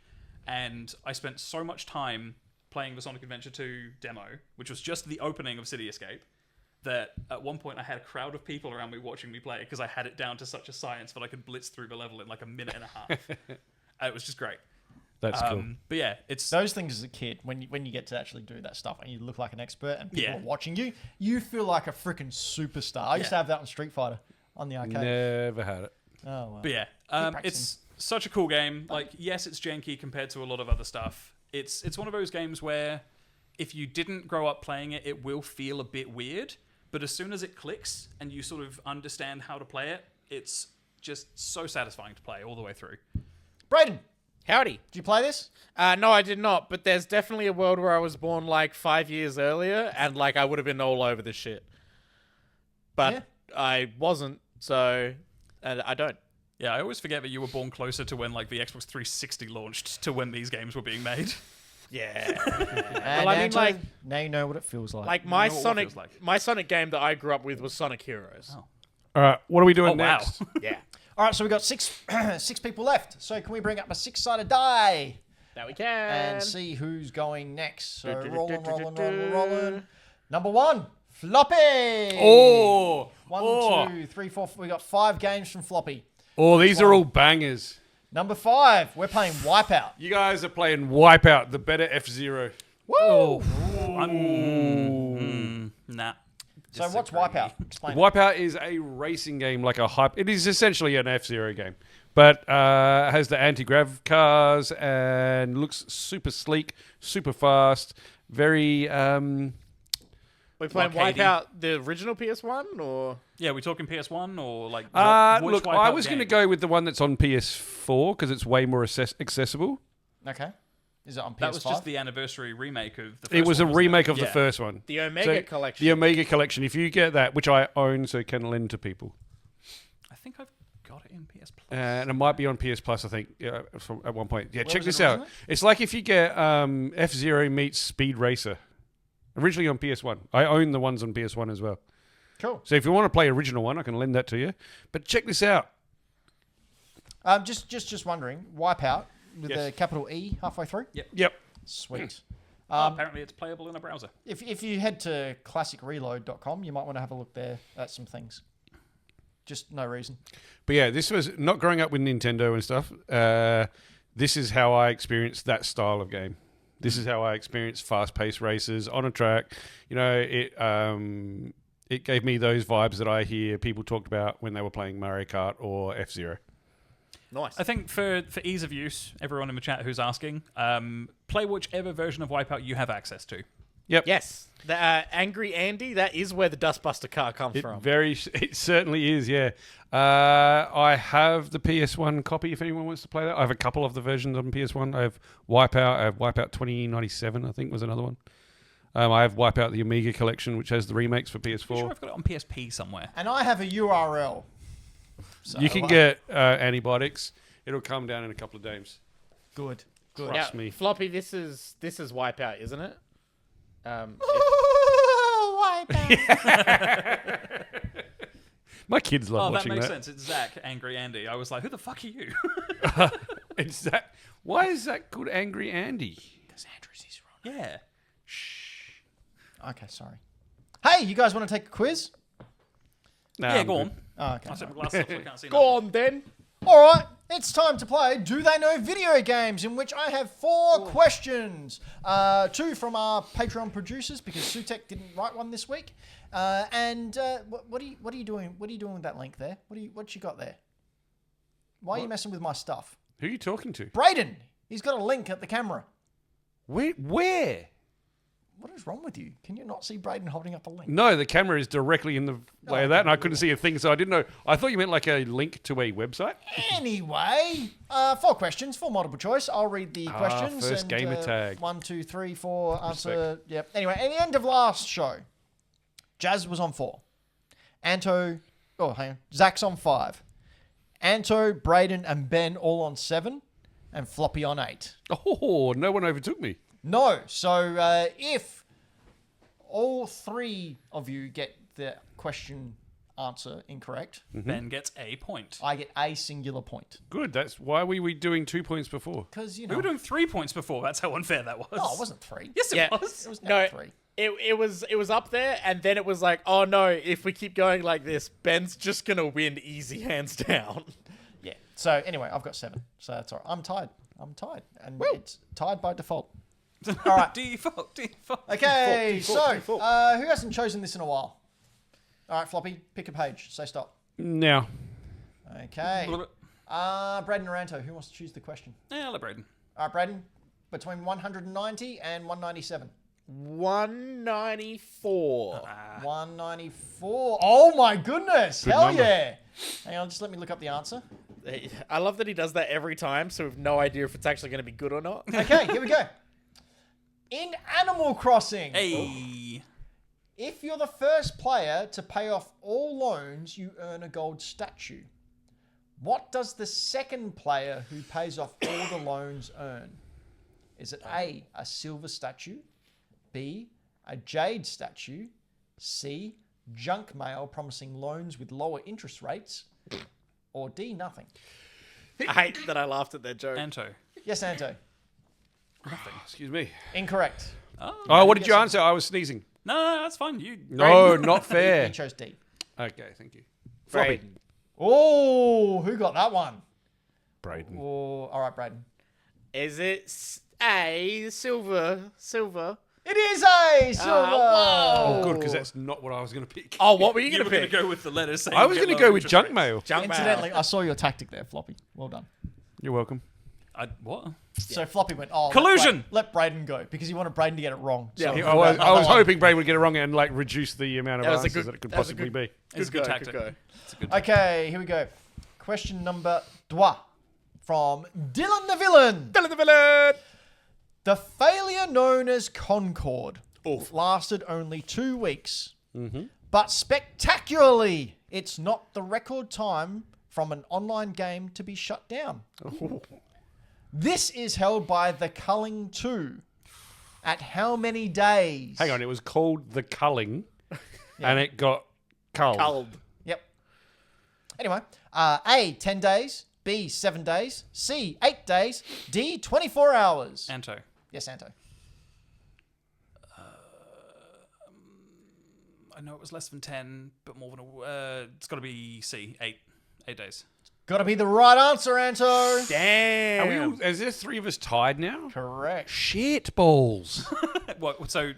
and I spent so much time playing the Sonic Adventure 2 demo, which was just the opening of City Escape, that at one point I had a crowd of people around me watching me play because I had it down to such a science that I could blitz through the level in like a minute and a half. It was just great. That's cool. But yeah, it's Those things as a kid, when you get to actually do that stuff and you look like an expert and people Yeah. are watching you, you feel like a freaking superstar. I used to Yeah. have that on Street Fighter on the arcade. Never had it. Oh, wow. But yeah, practicing. it's such a cool game. Like, yes, it's janky compared to a lot of other stuff. It's one of those games where if you didn't grow up playing it, it will feel a bit weird. But as soon as it clicks and you sort of understand how to play it, it's just so satisfying to play all the way through. Brayden, Howdy. did you play this? No, I did not. But there's definitely a world where I was born like 5 years earlier, and like I would have been all over this shit. But Yeah. I wasn't, so and I don't. Yeah, I always forget that you were born closer to when like the Xbox 360 launched to when these games were being made. Yeah. And I mean, Anto, like- now you know what it feels like. Like know my what it Sonic, feels like. my Sonic game that I grew up with was Sonic Heroes. Oh. All right, what are we doing Oh, wow. next? Yeah, All right, so we got six people left. So can we bring up a 6-sided die that we can. and see who's going next? So rolling. Do-do-do-do-do-do. Number 1, Floppy. Oh, 1, 2, 3, 4. We got 5 games from Floppy. oh, these are all bangers. Number 5, we're playing Wipeout. You guys are playing Wipeout, the better F-Zero. Woo! Nah. So what's Disagree. Wipeout? Explain. it. Wipeout is a racing game, like a hype. It is essentially an F-Zero game, but has the anti-grav cars and looks super sleek, super fast, very. We're playing Arcadey. Wipeout, the original PS1, or Yeah, we talking PS1 or like? which Look, Wipeout I was going to game? go with the one that's on PS4 because it's way more accessible. Okay. Is it on PS5? That was just the anniversary remake of the first It was a one, wasn't remake of the Yeah. first one. the Omega Collection. The Omega Collection. If you get that, which I own, so can lend to people. I think I've got it in PS Plus. And it might be on PS Plus, I think, at one point. Yeah, check was this it out. originally? It's like if you get F-Zero meets Speed Racer. Originally on PS1. I own the ones on PS1 as well. Cool. So if you want to play original one, I can lend that to you. But check this out. Just wondering, Wipeout with Yes. a capital E halfway through? Yep. Sweet. Apparently, it's playable in a browser. If you head to classicreload.com, you might want to have a look there at some things. Just no reason. But yeah, this was not growing up with Nintendo and stuff. This is how I experienced that style of game. This is how I experienced fast-paced races on a track. You know, it gave me those vibes that I hear people talked about when they were playing Mario Kart or F-Zero. Nice. I think for ease of use, everyone in the chat who's asking, play whichever version of Wipeout you have access to. Yes, the Angry Andy. That is where the Dustbuster car comes from. It certainly is, yeah. I have the PS1 copy if anyone wants to play that. I have a couple of the versions on PS1. I have Wipeout 2097, I think was another one. I have Wipeout the Amiga collection, which has the remakes for PS4. I'm sure I've got it on PSP somewhere. And I have a URL. So, You can get antibiotics. It'll come down in a couple of days. Good. Trust Now, me. Floppy, this is Wipeout, isn't it? Wipeout. My kids love Oh, that watching makes that. sense. It's Zach, Angry Andy. I was like, who the fuck are you? It's that. Why is that called Angry Andy? Because Andrew's is wrong. Yeah. Okay, sorry. Hey, you guys want to take a quiz? Nah, Yeah, I'm go good. on. Oh, okay. I took my glasses off so I can't see Go on then. All right, it's time to play Do They Know Video Games, in which I have 4 questions. 2 from our Patreon producers, because Sutek didn't write one this week. What are you doing? What are you doing with that link there? What you got there? Why are you messing with my stuff? Who are you talking to? Brayden, he's got a link at the camera. Where? What is wrong with you? Can you not see Brayden holding up a link? No, the camera is directly in the way of that, and I couldn't see a thing, so I didn't know. I thought you meant like a link to a website. Anyway, 4 questions, 4 multiple choice. I'll read the questions. first gamer tag. 1, 2, 3, 4, answer. Yep. Anyway, at the end of last show, Jazz was on 4. Anto, hang on. Zach's on 5. Anto, Brayden, and Ben all on 7. And Floppy on 8. Oh, no one overtook me. No. So if all 3 of you get the question answer incorrect, Ben gets a point. I get a singular point. Good. That's why we were doing 2 points before. Because, We were doing 3 points before. That's how unfair that was. Oh, it wasn't 3. Yes, it Yeah. was. It was No, never 3. it was up there, and then it was like, oh no, if we keep going like this, Ben's just gonna win easy hands down. Yeah. So anyway, I've got 7. So that's all right. I'm tied. And it's tied by default. All right. Default. Okay. Default. Who hasn't chosen this in a while? All right, Floppy, pick a page. Say stop. Now, Okay. Brayden or Anto, who wants to choose the question? Yeah, let Brayden. All right, Brayden, between 190 and 197. 194. 194. Oh my goodness. Good Hell number. yeah. Hang on, just let me look up the answer. I love that he does that every time, so we have no idea if it's actually going to be good or not. Okay, here we go. In Animal Crossing, Hey. if you're the first player to pay off all loans, you earn a gold statue. What does the second player who pays off all the loans earn? Is it A, a silver statue, B, a jade statue, C, junk mail promising loans with lower interest rates, or D, nothing? I hate that I laughed at that joke. Anto. Yes, Anto. excuse me. Incorrect. Oh, what did you answer? I was sneezing. No, that's fine. You. No, not He fair. chose D. Okay, thank you. Brayden. Floppy. Oh, who got that one? Brayden. Oh, all right, Brayden. Is it A, silver? It is A, silver. Oh, good, because that's not what I was going to pick. Oh, what were you You going were to going pick? to go with the letters. Saying I was going to go with interest junk rates. mail. Junk mail. Incidentally, I saw your tactic there, Floppy. Well done. You're welcome. What? So Floppy went, oh, Collusion! Let Brayden go because he wanted Brayden to get it wrong. So Yeah, I was hoping Brayden would get it wrong and like reduce the amount of That was a answers good- that it could that was a possibly be. It's a good tactic. Go. It's a good Okay, here we go. Question number 2 from Dylan the Villain. Tell the villain. The failure known as Concord lasted only 2 weeks, but spectacularly, it's not the record time from an online game to be shut down. This is held by the Culling 2 at how many days? Hang on, it was called the culling, and it got culled. Culled. Yep. Anyway, A, 10 days, B, 7 days, C, 8 days, D, 24 hours. Anto. Yes, Anto. I know it was less than 10, but more than it's got to be C. 8 days. Gotta be the right answer, Anto. Damn. Are we all, is there 3 of us tied now? Correct. Shit balls. What? So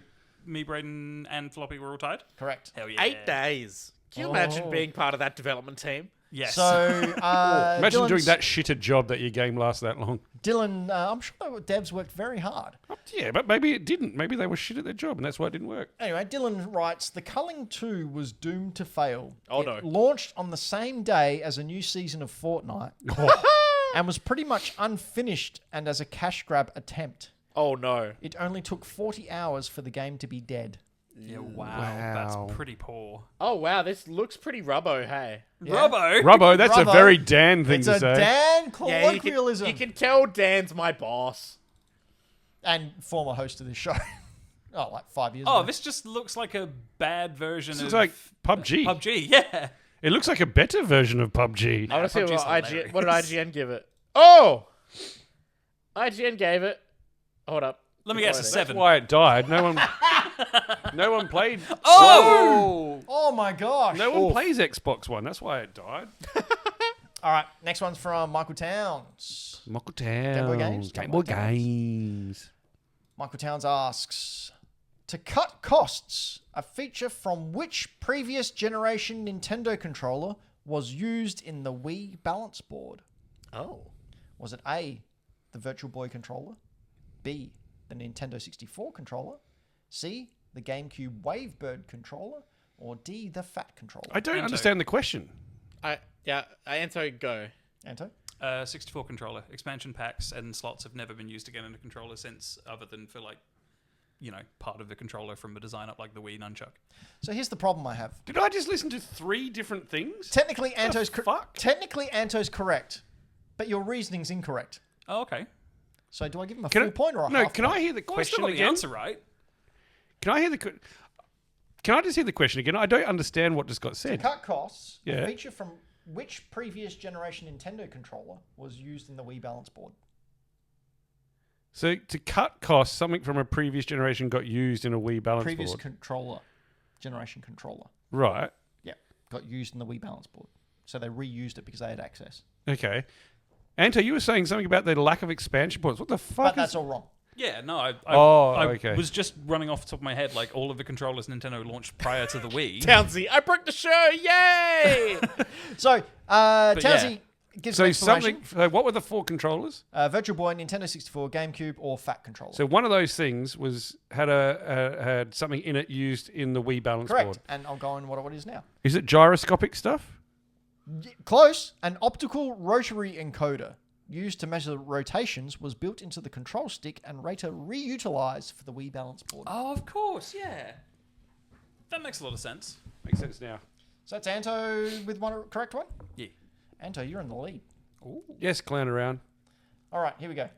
me, Brayden, and Floppy were all tied? Correct. Hell yeah. 8 days. Can you imagine being part of that development team? Yes. So, Imagine doing Dylan's- that shitted job that your game lasts that long. Dylan, I'm sure devs worked very hard. Yeah, but maybe it didn't. Maybe they were shit at their job, and that's why it didn't work. Anyway, Dylan writes, The Culling 2 was doomed to fail. Oh, It no. launched on the same day as a new season of Fortnite and was pretty much unfinished and as a cash grab attempt. Oh no. It only took 40 hours for the game to be dead. yeah, wow. Wow. That's pretty poor. Oh wow, this looks pretty rubbo, hey. Yeah. Robbo. Robbo, that's a Robbo. very Dan thing It's to a say. Dan Yeah, colloquialism. you can tell Dan's my boss. And former host of this show. Oh, like 5 years Oh, ago. this just looks like a bad version This of is like PUBG. PUBG. Yeah. It looks like a better version of PUBG. I want to see PUBG's what hilarious. what did IGN give it. Oh! IGN gave it. Hold up. Let me guess, a That's 7. That's why it died. No one played. Oh! Oh my gosh. No one plays Xbox One. That's why it died. All right, next one's from Michael Towns. Michael Game Boy Games? Towns. Game Boy Game Boy Games. Michael Towns asks, to cut costs, a feature from which previous generation Nintendo controller was used in the Wii balance board? Oh. Was it A, the Virtual Boy controller, B, the Nintendo 64 controller, C, the GameCube Wavebird controller, or D, the Fat controller? I don't Anto. understand the question. I Anto, go. Anto? 64 controller. Expansion packs and slots have never been used again in a controller since, other than for like, part of the controller from the design up like the Wii Nunchuck. So here's the problem I have. Did I just listen to 3 different things? Technically, Anto's fuck? technically Anto's correct, but your reasoning's incorrect. Oh, okay. So do I give him a Can full point or a no, half can point? I hear the Well, I still question got the again? answer right. Can I hear the... Can I just hear the question again? I don't understand what just got To said. cut costs, Yeah. a feature from which previous generation Nintendo controller was used in the Wii Balance Board? So to cut costs, something from a previous generation got used in a Wii balance Previous board. generation controller. Right. Yeah, got used in the Wii Balance Board. So they reused it because they had access. Okay. Anto, you were saying something about the lack of expansion ports. What the fuck But is... that's all wrong. Yeah, no, I okay. was just running off the top of my head like all of the controllers Nintendo launched prior to the Wii. Townsy, I broke the show! Yay! So, Townsy gives So an explanation. so what were the 4 controllers? Virtual Boy, Nintendo 64, GameCube, or Fat Controller. So one of those things had something in it used in the Wii balance Correct. board. And I'll go on what it is now. Is it gyroscopic stuff? Close. An optical rotary encoder used to measure rotations was built into the control stick and later reutilized for the Wii Balance Board. Oh, of course, yeah. That makes a lot of sense. Makes sense now. So that's Anto with one correct one? Yeah. Anto, you're in the lead. Yes, clown around. All right, here we go.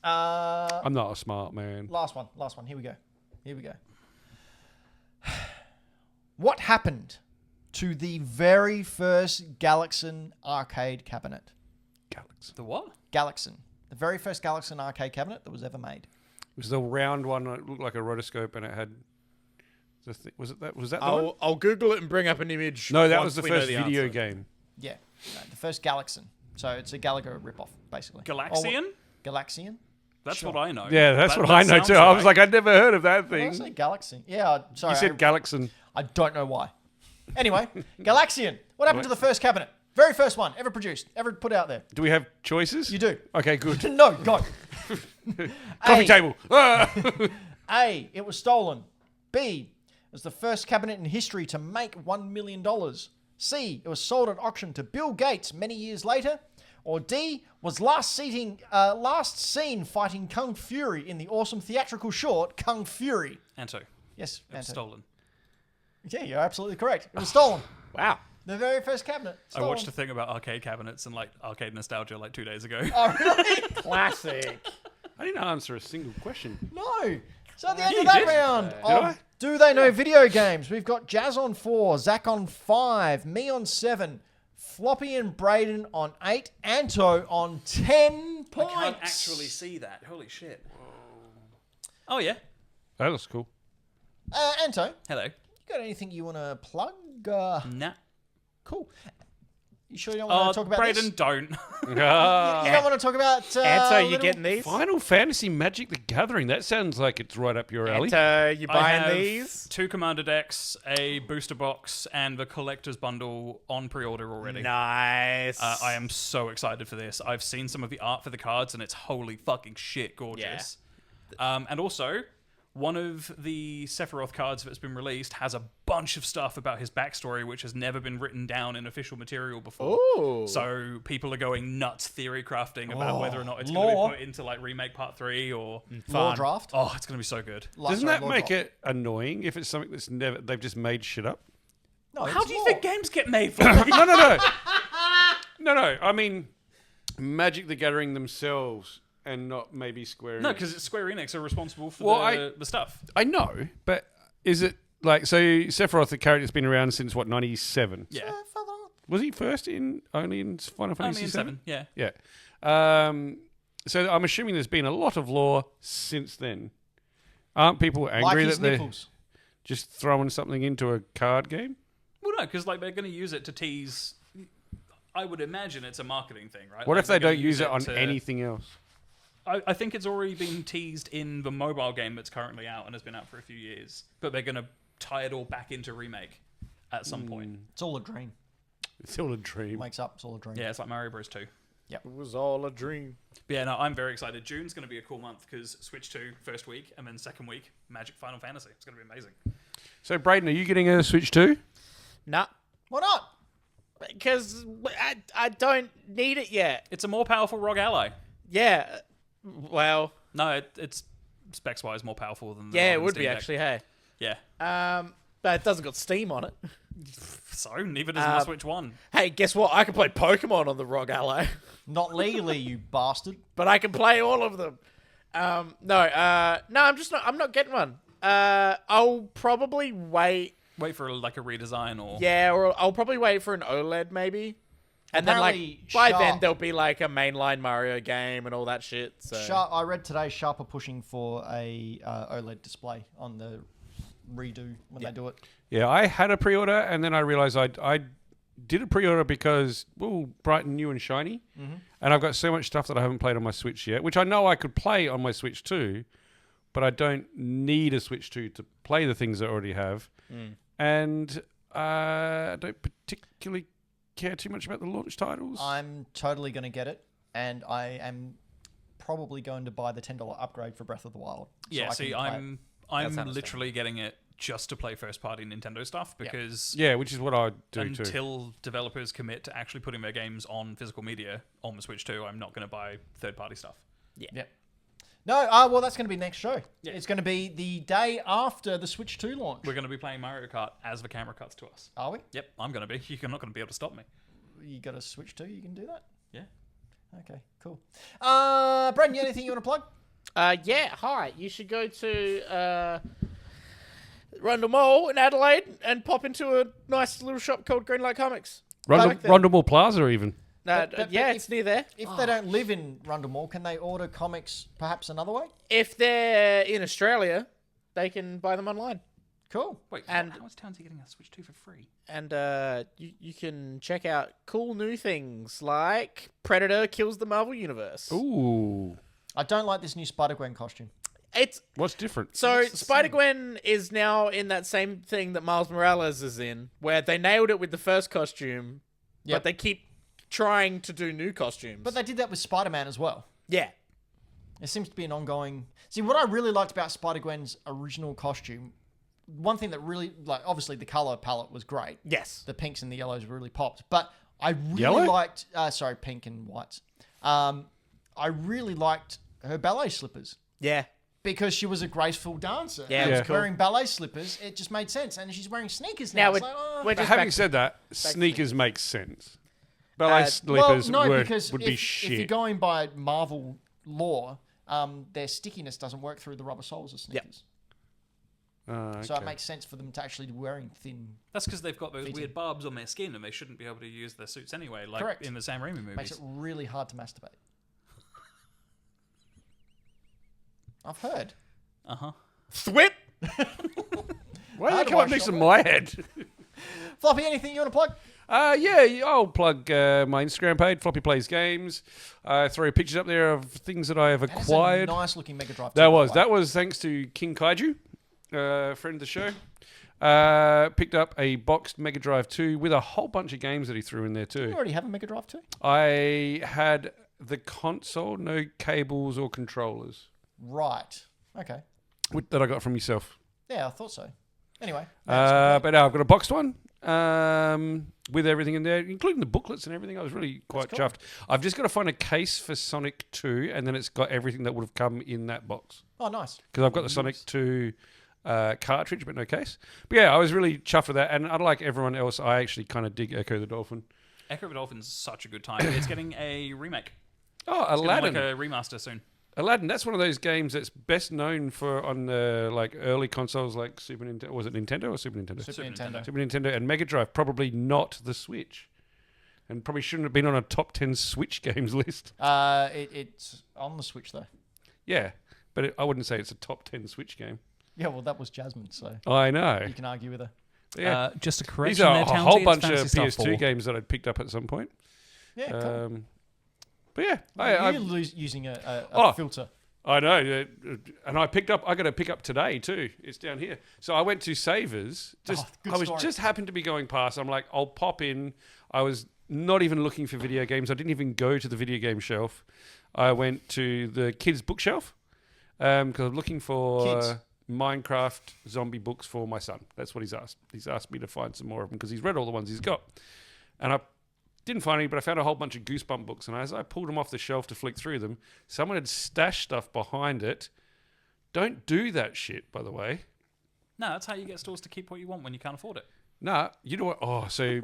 I'm not a smart man. Last one. Here we go. What happened to the very first Galaxin arcade cabinet? Galaxy. The what? Galaxin. The very first Galaxin arcade cabinet that was ever made. It was the round one that looked like a rotoscope and it had... Was that the one? I'll Google it and bring up an image. No, that once was the we know first the video answer. game. Yeah, no, the first Galaxin. So it's a Galaga ripoff, basically. Galaxian? Galaxian? That's Sure. what I know. Yeah, that's That- what that I know sounds too. I was right. like, I'd never heard of that Did I thing. say Galaxy? Yeah, sorry. You said Galaxin. I don't know why. Anyway, Galaxian. What happened to the first cabinet? Very first one ever produced, ever put out there. Do we have choices? You do. Okay, good. No, go. Coffee table. Ah! A, it was stolen. B, it was the first cabinet in history to make $1 million. C, it was sold at auction to Bill Gates many years later. Or D, was last seen fighting Kung Fury in the awesome theatrical short Kung Fury. Anto. Yes, It was Anto. stolen. Yeah, you're absolutely correct. It was stolen. Wow. The very first cabinet. I Stolen. watched a thing about arcade cabinets and like arcade nostalgia like 2 days ago. Oh, really? Classic. I didn't answer a single question. No. So at the end Yeah, of you that did. round Did of I? Do They Know Video Games, we've got Jazz on 4, Zach on 5, me on 7, Floppy and Brayden on 8, Anto on 10 I points. can't actually see that. Holy shit. Oh, yeah. That looks cool. Anto, Hello. you got anything you want to plug? Nah. Cool. You sure you don't want to talk about Brayden, this? don't. You don't want to talk about... Anto, you little- getting these? Final Fantasy Magic the Gathering. That sounds like it's right up your alley. Anto, you I buying have these? 2 commander decks, a booster box, and the collector's bundle on pre-order already. Nice. I am so excited for this. I've seen some of the art for the cards, and it's holy fucking shit gorgeous. And also, one of the Sephiroth cards that's been released has a bunch of stuff about his backstory, which has never been written down in official material before. Ooh. So people are going nuts theory crafting about whether or not it's lore. going to be put into like remake part 3 or. Law Fun. draft. Oh, it's going to be so good. Doesn't that make it annoying if it's something that's never... They've just made shit up? No, How it's do you law. think games get made for? No. No. I mean, Magic the Gathering themselves and not maybe Square Enix. No, because it's Square Enix are responsible for Well, the stuff. I know, but is it like... So Sephiroth, the character's been around since, what, 97? Yeah. Was he first only in Final Fantasy Only in 7, yeah. Yeah. So I'm assuming there's been a lot of lore since then. Aren't people Like angry his that they're nipples. just throwing something into a card game? Well, no, because like they're going to use it to tease. I would imagine it's a marketing thing, right? What Like, if they they're gonna don't use it on to- anything else? I think it's already been teased in the mobile game that's currently out and has been out for a few years, but they're going to tie it all back into remake at some point. It's all a dream. It's all a dream. Wakes up, it's all a dream. Yeah, it's like Mario Bros 2. It was all a dream. But yeah, no, I'm very excited. June's going to be a cool month because Switch 2 first week, and then second week, Magic Final Fantasy. It's going to be amazing. So, Brayden, are you getting a Switch too? Nah. Why not? Because I don't need it yet. It's a more powerful ROG Ally. Yeah. Well, No, it's specs-wise more powerful than the yeah, it modern would Steam be Deck. actually, hey. Yeah. But it doesn't got Steam on it. So, neither does my Switch 1. Hey, guess what? I can play Pokemon on the ROG Ally. Not legally, you bastard. But I can play all of them. I'm not getting one. I'll probably wait. Wait for like a redesign or Yeah, or I'll probably wait for an OLED maybe. And then Apparently, by then Sharp- there'll be like a mainline Mario game and all that shit. So Sharp, I read today Sharp are pushing for a OLED display on the redo when they do it. Yeah, I had a pre-order and then I realized I did a pre-order because, bright and new and shiny. Mm-hmm. And I've got so much stuff that I haven't played on my Switch yet, which I know I could play on my Switch too, but I don't need a Switch 2 to play the things I already have. And I don't particularly care too much about the launch titles. I'm totally going to get it, and I am probably going to buy the $10 upgrade for Breath of the Wild. yeah. I See, can play it. I'm understandable. literally getting it just to play first party Nintendo stuff because Yeah, which is what I do too. until developers commit to actually putting their games on physical media on the Switch 2, I'm not going to buy third party stuff. Yep. No, well, that's going to be next show. Yeah. It's going to be the day after the Switch 2 launch. We're going to be playing Mario Kart as the camera cuts to us. Are we? Yep, I'm going to be. You're not going to be able to stop me. You got a Switch 2? You can do that? Yeah. Okay, cool. Brayden, anything you want to plug? yeah, hi. You should go to Rundle Mall in Adelaide and pop into a nice little shop called Greenlight Comics. Rondell Mall Plaza even. But Yeah, if- it's near there. If they don't live in Rundle Mall, can they order comics perhaps another way? If they're in Australia, they can buy them online. Cool. Wait, And- how is Townsy getting a Switch 2 for free? And you can check out cool new things like Predator kills the Marvel Universe. Ooh. I don't like this new Spider-Gwen costume. It's What's different? so Spider-Gwen is now in that same thing that Miles Morales is in, where they nailed it with the first costume, Yep. but they keep trying to do new costumes. But they did that with Spider-Man as well. yeah, It seems to be an ongoing... See, what I really liked about Spider-Gwen's original costume, one thing that really... obviously, the color palette was great. yes, The pinks and the yellows really popped. But I really Yellow? liked... pink and whites. I really liked her ballet slippers. yeah. Because she was a graceful dancer. Yeah, it And was Yeah. cool. wearing ballet slippers, it just made sense. And she's wearing sneakers now. Now It's we're, like, oh. we're But just having back said that, sneakers make sense. Ballet Well, slippers no, because would if, be if shit. you're going by Marvel lore, their stickiness doesn't work through the rubber soles of sneakers. So it Okay. makes sense for them to actually be wearing thin. That's because they've got those Fitting. weird barbs on their skin and they shouldn't be able to use their suits anyway, like Correct. in the Sam Raimi movies. Makes it really hard to masturbate. I've heard. Uh-huh. Thwip. Why How did they do come I up next to shop my head? Floppy, anything you want to plug? Yeah, I'll plug my Instagram page, Floppy Plays Games. Throw pictures up there of things that I have That is acquired. a nice looking Mega Drive. That 2, by was the way. that was thanks to King Kaiju, friend of the show. Picked up a boxed Mega Drive 2 with a whole bunch of games that he threw in there You too. already have a Mega Drive 2? I had the console, no cables or controllers, Right. Okay. that I got from yourself. Yeah, I thought so. Anyway. But now I've got a boxed one with everything in there, including the booklets and everything. I was really quite cool. chuffed. I've just got to find a case for Sonic 2, and then it's got everything that would have come in that box. Oh, nice. Because I've got the Sonic 2 cartridge, but no case. But yeah, I was really chuffed with that. And unlike everyone else, I actually kind of dig Echo the Dolphin. Echo the Dolphin's such a good time. It's getting a remake. Oh, It's Aladdin. getting like a remaster soon. Aladdin, that's one of those games that's best known for on the early consoles like Super Nintendo. Was it Nintendo or Super Nintendo? Super Nintendo. Super Nintendo and Mega Drive, probably not the Switch. And probably shouldn't have been on a top 10 Switch games list. It's on the Switch, though. Yeah, but I wouldn't say it's a top 10 Switch game. Yeah, well, that was Jasmine, so I know. you can argue with her. But yeah, Just a these correction are there, a Townsy, whole it's bunch of Fantasy Star PS2 4. games that I'd picked up at some point. Yeah, cool. But yeah, You're using a Oh. filter. I know, and I got to pick up today too. It's down here. So I went to Savers. good I was story. just happened to be going past. I'm like, I'll pop in. I was not even looking for video games. I didn't even go to the video game shelf. I went to the kids' bookshelf because I'm looking for Kids. Minecraft zombie books for my son. That's what he's asked. He's asked me to find some more of them because he's read all the ones he's got, and I didn't find any, but I found a whole bunch of Goosebump books, and as I pulled them off the shelf to flick through them, someone had stashed stuff behind it. Don't do that shit, by the way. No, that's how you get stores to keep what you want when you can't afford it. Nah, you know what? Oh, so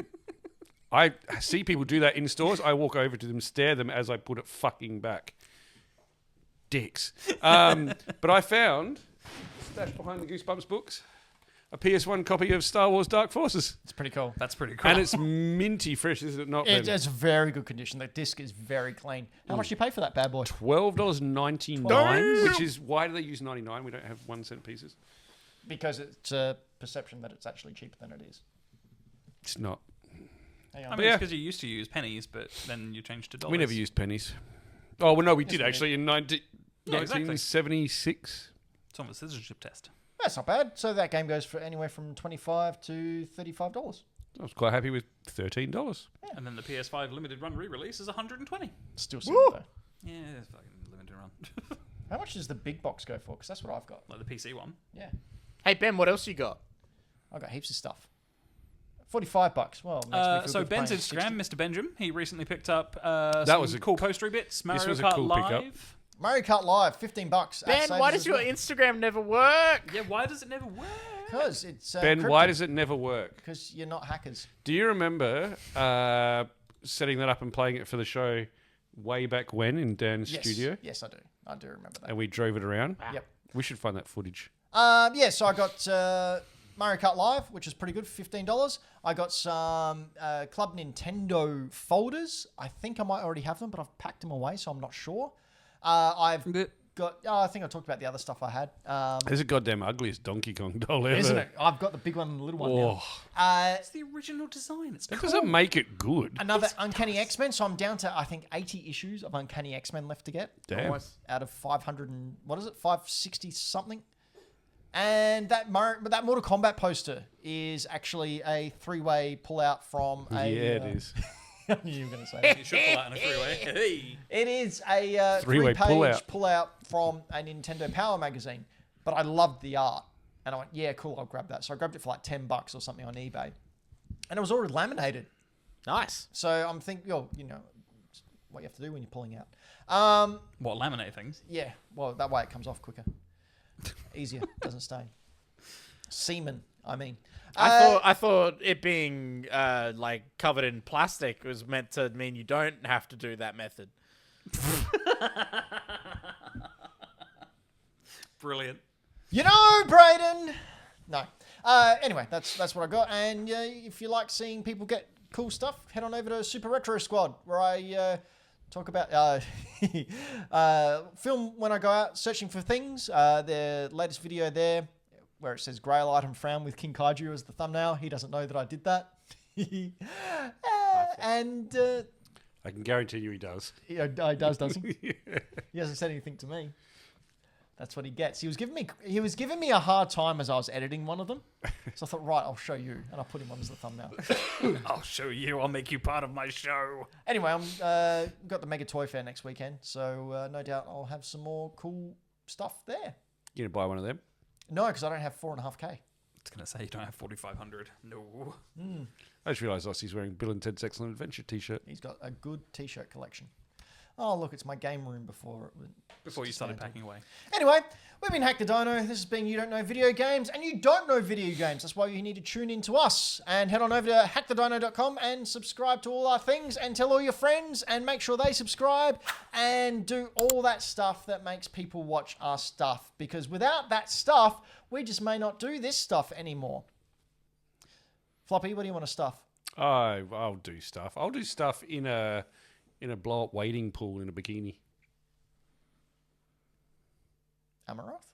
I see people do that in stores. I walk over to them, stare them as I put it fucking back. Dicks. But I found stashed behind the Goosebumps books. A PS1 copy of Star Wars Dark Forces. It's pretty cool. That's pretty cool. And it's minty fresh, is it not, Ben? It's very good condition. The disc is very clean. How much do you pay for that bad boy? $12.99, which is, why do they use 99? We don't have 1 cent pieces. Because it's a perception that it's actually cheaper than it is. It's not. Hang I on. mean, yeah. it's because you used to use pennies, but then you changed to dollars. We never used pennies. Oh, well, no, we did we actually in Yeah, exactly. 1976. It's on the citizenship test. That's not bad. So that game goes for anywhere from $25 to $35. I was quite happy with $13. And then the PS5 limited run re-release is 120. Still simple though. Yeah, it's fucking limited run. How much does the big box go for? Because that's what I've got. Like the PC one. Yeah. Hey, Ben, what else you got? I've got heaps of stuff. $45. Well, makes me feel So good Ben's paying Instagram, 60. Mr. Benjamin, he recently picked up That some was a- cool postery bits. Mario was a Kart cool pickup. Live. Mario Kart Live, $15. Ben, why does your Instagram never work? Yeah, why does it never work? Because it's Ben, why does it never work? Because you're not hackers. Do you remember setting that up and playing it for the show way back when in Dan's Yes. studio? Yes, I do. I do remember that. And we drove it around? Yep. We should find that footage. Yeah, so I got Mario Kart Live, which is pretty good, $15. I got some Club Nintendo folders. I think I might already have them, but I've packed them away, so I'm not sure. I've got, I think I talked about the other stuff I had. There's a goddamn ugliest Donkey Kong doll ever. Isn't it? I've got the big one and the little one Oh, now. It's the original design. It's that cool. doesn't make it good. Another Uncanny X-Men, so I'm down to, I think, 80 issues of Uncanny X-Men left to get. Damn. Out of 500 and, what is it, 560 something? And that Mortal Kombat poster is actually a 3-way pull-out from a... Yeah, it is. I knew you were going to say that. You should pull out in a three-way. Hey. It is a Three-way three-page pull-out. pull-out from a Nintendo Power magazine, but I loved the art. And I went, yeah, cool, I'll grab that. So I grabbed it for like $10 or something on eBay. And it was already laminated. Nice. So I'm thinking, you know, it's what you have to do when you're pulling out. What, laminate things? Yeah, well, that way it comes off quicker. Easier, doesn't stain. Semen, I mean. I thought it being like covered in plastic was meant to mean you don't have to do that method. Brilliant. You know, Brayden. No. Anyway, that's what I got. And if you like seeing people get cool stuff, head on over to Super Retro Squad, where I talk about film when I go out searching for things. The latest video there, where it says Grail Item Found with King Kaiju as the thumbnail. He doesn't know that I did that. And I can guarantee you he does. he does, doesn't he? He hasn't said anything to me. That's what he gets. He was giving me a hard time as I was editing one of them. So I thought, right, I'll show you, and I put him on as the thumbnail. I'll show you. I'll make you part of my show. Anyway, I'm got the Mega Toy Fair next weekend, so no doubt I'll have some more cool stuff there. You gonna buy one of them? No, because I don't have 4.5K. I was going to say you don't have 4,500. No. I just realised Ossie's wearing Bill and Ted's Excellent Adventure t-shirt. He's got a good T-shirt collection. Oh, look, it's my game room before Before you started packing away. Anyway, we've been Hack the Dino. This has been You Don't Know Video Games, and you don't know video games. That's why you need to tune in to us. And head on over to hackthedino.com and subscribe to all our things, and tell all your friends, and make sure they subscribe, and do all that stuff that makes people watch our stuff. Because without that stuff, we just may not do this stuff anymore. Floppy, what do you want to stuff? I'll do stuff. I'll do stuff in a blow-up wading pool in a bikini. Amaranth?